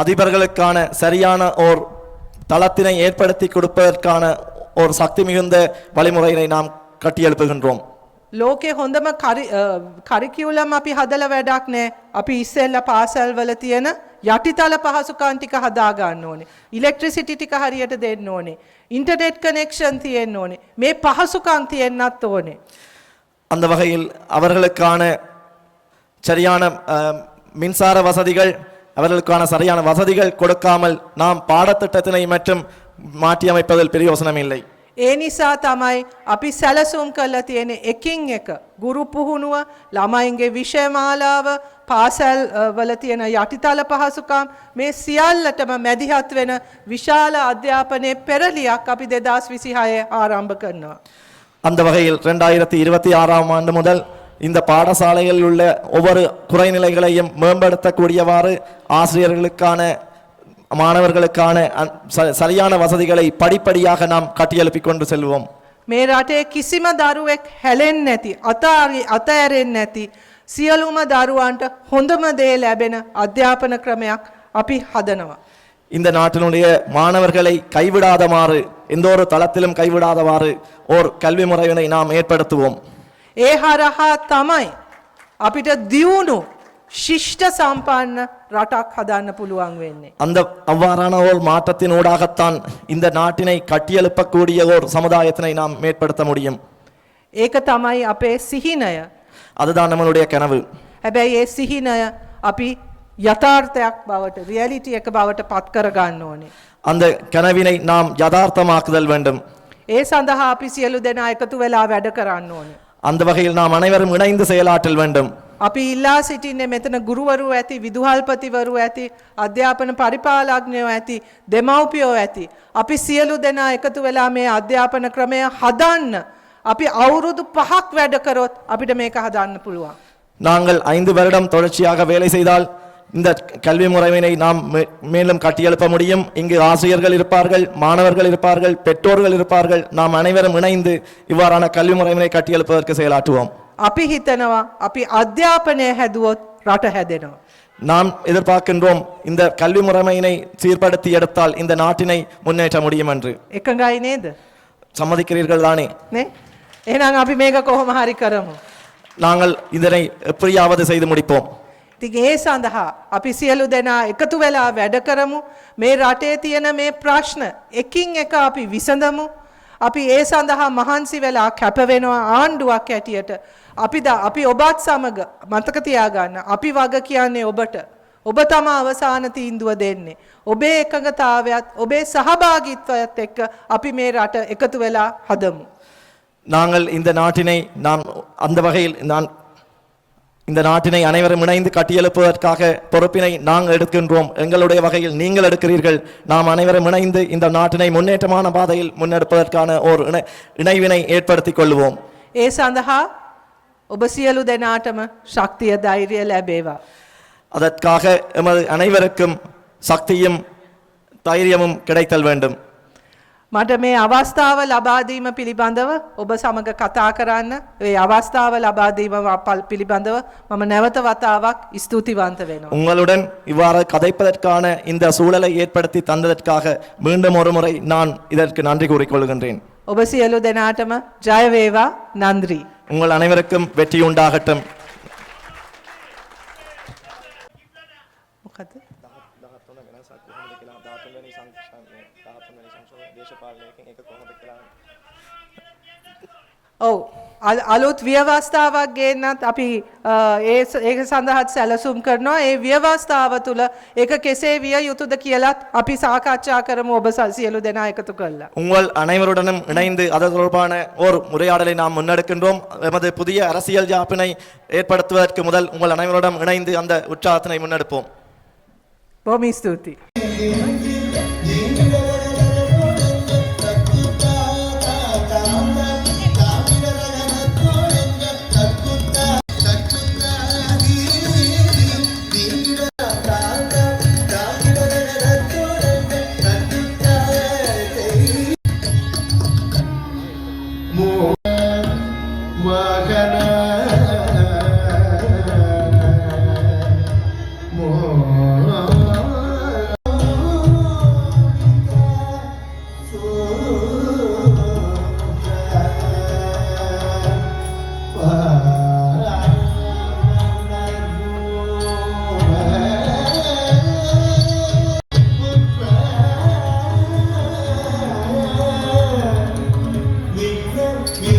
அதிபர்களுக்கான சரியான ஓர் தளத்தினை ஏற்படுத்தி கொடுப்பதற்கான ஒரு சக்தி மிகுந்த வழிமுறையை நாம் கட்டியெழுப்புகின்றோம். ලෝකේ හොඳම කරිකියුලම් අපි හදලා වැඩක් නෑ. අපි ඉස්සෙල්ලා පාසල් වල තියෙන යටිතල පහසුකම් ටික හදා ගන්න ඕනේ. ඉලෙක්ට්‍රිසිටි ටික හරියට දෙන්න ඕනේ. ඉන්ටර්නෙට් කනෙක්ෂන් තියෙන්න ඕනේ. මේ පහසුකම් තියෙන්නත් ඕනේ. அந்த வகையில் அவர்களுக்கான சரியான மின்சார வசதிகள், அவர்களுக்கான சரியான வசதிகள் கொடுக்காமல் நாம் பாடத்திட்டத்தினை மற்றும் மாற்றி அமைப்பதில் பிரயோசனம் இல்லை. ඒ නිසා තමයි අපි සැලසුම් කරලා තියෙන එකින් එක ගුරු පුහුණුව, ළමයින්ගේ විෂය මාලාව, පාසල් වල තියෙන යටිතල පහසුකම් මේ සියල්ලටම මැදිහත් වෙන විශාල අධ්‍යාපනයේ පෙරලියක් අපි 2026 ආරම්භ කරනවා. அந்த வகையில் 2026ஆம் ஆண்டு முதல் இந்த பாடசாலையில் உள்ள ஒவ்வொரு குறைநிலைகளையும் மேம்படுத்தக்கூடியவாறு ஆசிரியர்களுக்கான மாணவர்களுக்கான சரியான வசதிகளை படிப்படியாக நாம் கட்டியெழுப்பிக் கொண்டு செல்வோம். මේ රටේ කිසිම දරුවෙක් හැලෙන්නේ නැති, අතෑරෙන්නේ නැති සියලුම දරුවන්ට හොඳම දේ ලැබෙන අධ්‍යාපන ක්‍රමයක් අපි හදනවා. இந்த நாட்டினுடைய மாணவர்களை கைவிடாதமாறு எந்த ஒரு தளத்திலும் கைவிடாதவாறு ஓர் கல்வி முறையினை நாம் ஏற்படுத்துவோம். ඒ හරහා තමයි අපිට දියුණු ශිෂ්ට සම්පන්න රටක් හදන්න පුළුවන් වෙන්නේ. அந்த அவ்வாறான ஒரு மாற்றத்தினூடாகத்தான் இந்த நாட்டினை கட்டியெழுப்பக்கூடிய ஒரு சமுதாயத்தினை நாம் ஏற்படுத்த முடியும். ඒක තමයි අපේ සිහිනය. அதுதான் நம்மளுடைய கனவு. හැබැයි ඒ සිහිනය අපි යථාර්ථයක් බවට, රියැලිටි එක බවට පත් කර ගන්න ඕනේ. அந்த கனவினை நாம் யதார்த்தமாக்குதல் வேண்டும். ඒ සඳහා අපි සියලු දෙනා එකතු වෙලා වැඩ කරන්න ඕනේ. அந்த வகையில் நாம் அனைவரும் இணைந்து செயலாற்றல் வேண்டும். අපි ඉල්ලා සිටින්නේ මෙතන ගුරුවරු ඇති, විදුහල්පතිවරු ඇති, අධ්‍යාපන පරිපාලඥයෝ ඇති, දෙමව්පියෝ ඇති. අපි සියලු දෙනා එකතු වෙලා මේ අධ්‍යාපන ක්‍රමය හදන්න. අපි අවුරුදු 5ක් වැඩ කරොත් අපිට මේක හදන්න පුළුවන්. நாங்கள் 5 வருடம் தொடர்ச்சியாக வேலை செய்தால் இந்த கல்வி முறையினை நாம் மேலும் கட்டியெழுப்ப முடியும். இங்கு ஆசிரியர்கள் இருப்பார்கள், மாணவர்கள் இருப்பார்கள், பெற்றோர்கள் இருப்பார்கள். நாம் அனைவரும் இணைந்து இவ்வாறான கல்வி முறையினை கட்டியெழுப்பதற்கு செயலாற்றுவோம். අපි හිතනවා අපි අධ්‍යාපනය හැදුවොත් රට හැදෙනවා. நாம் எதிர்பார்க்கின்றோம் இந்த கல்வி முறைமையினை சீர்படுத்தி எடுத்தால் இந்த நாட்டினை முன்னேற்ற முடியும் என்று. එකඟයි නේද? சம்மதிக்கிறீர்கள் தானே? නේ? එහෙනම් අපි මේක කොහොම හරි කරමු. நாங்கள் இதனை எப்படியாவது செய்து முடிப்போம். ඉතින් ඒ සඳහා අපි සියලු දෙනා එකතු වෙලා වැඩ කරමු. මේ රටේ තියෙන මේ ප්‍රශ්න එකින් එක අපි විසඳමු. අපි ඒ සඳහා මහන්සි වෙලා කැප වෙනවා ආණ්ඩුවක් ඇටියට. අපි ඔබත් සමග මතක තියාගන්න. අපි වග කියන්නේ ඔබට. ඔබ තමයි අවසාන තීන්දුව දෙන්නේ. ඔබේ එකඟතාවයත් ඔබේ සහභාගීත්වයත් එක්ක අපි මේ රට එකතු වෙලා හදමු. நாங்கள் இந்த நாட்டினை நாம் அந்த வகையில் இந்த நாட்டினை அனைவரும் இணைந்து கட்டியெழுப்புவதற்காக பொறுப்பினை நாங்கள் எடுக்கின்றோம். எங்களுடைய வகையில் நீங்கள் எடுக்கிறீர்கள். நாம் அனைவரும் இணைந்து இந்த நாட்டினை முன்னேற்றமான பாதையில் முன்னெடுப்பதற்கான ஒரு இணைவினை ஏற்படுத்திக் கொள்வோம். ඒ සඳහා ඔබ සියලු දෙනාටම ශක්තිය ධෛර්යය ලැබේවා. அதற்காக எமது அனைவருக்கும் சக்தியும் தைரியமும் கிடைத்தல் வேண்டும். මට මේ අවස්ථාව ලබා දීම පිළිබඳව ඔබ සමග කතා කරන්න, ඒ අවස්ථාව ලබා දීම පිළිබඳව මම නැවත වතාවක් ස්තුතිවන්ත වෙනවා. உங்களுடன் இவ்வாறு கதைப்பதற்கான இந்த சூழலை ஏற்படுத்தி தந்ததற்காக மீண்டும் ஒரு முறை நான் இதற்கு நன்றி கூறிக்கொள்கின்றேன். ඔබ සියලු දෙනාටම ජය වේවා. නන්දි. உங்கள் அனைவருக்கும் வெற்றி உண்டாகட்டும். මොකද? ඔව් අලුත් ව්‍යවස්ථාවක් ගේන්නත් අපි ඒක සඳහාත් සැලසුම් කරනවා. ඒ ව්‍යවස්ථාව තුළ ඒක කෙසේ විය යුතුද කියලත් අපි සාකච්ඡා කරමු ඔබ සියලු දෙනා එකතු කරලා. உங்கள் அனைவருடனும் இணைந்து அது தொடர்பான ஒரு உரையாடலை நாம் முன்னெடுக்கின்றோம். எமது புதிய அரசியல் யாப்பினை ஏற்படுத்துவதற்கு முதல் உங்கள் அனைவருடன் இணைந்து அந்த உற்சாகத்தினை முன்னெடுப்போம். බොහොම ස්තුතියි. We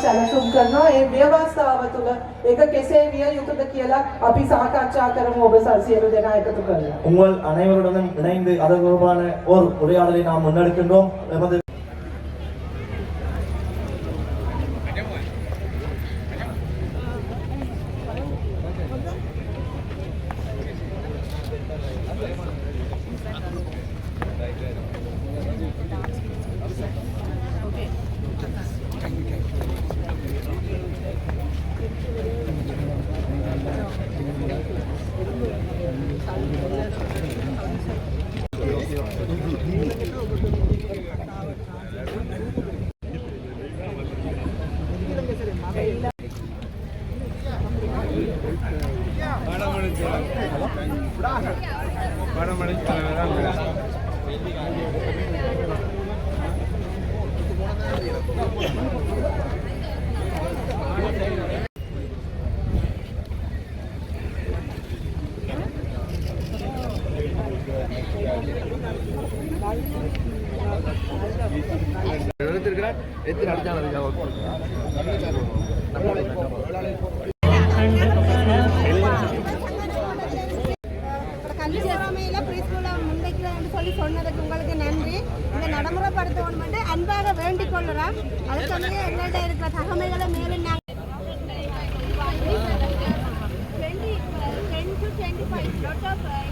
සැලසුම් කරනවා ඒ ව්‍යවස්ථාව තුළ ඒක කෙසේ විය යුතුද කියලා අපි සාකච්ඡා කරමු ඔබ සියලු දෙනා එකතු කරලා. உங்கள் அனைவருடனும் இணைந்து அது தொடர்பான ஒரு உரையாடலை நாம் முன்னெடுக்கின்றோம். எமது கல்வி சேராமையில பிரீஸ்கூலை முன்வைக்கிறேன்னு சொல்லி சொன்னதுக்கு உங்களுக்கு நன்றி. இதை நடைமுறைப்படுத்தணும் என்று அன்பாக வேண்டிக் கொள்கிறோம். அது சொல்லி எங்கள்கிட்ட இருக்கிற தகமைகளை மேலும் நாங்கள் 20 to 25 lot of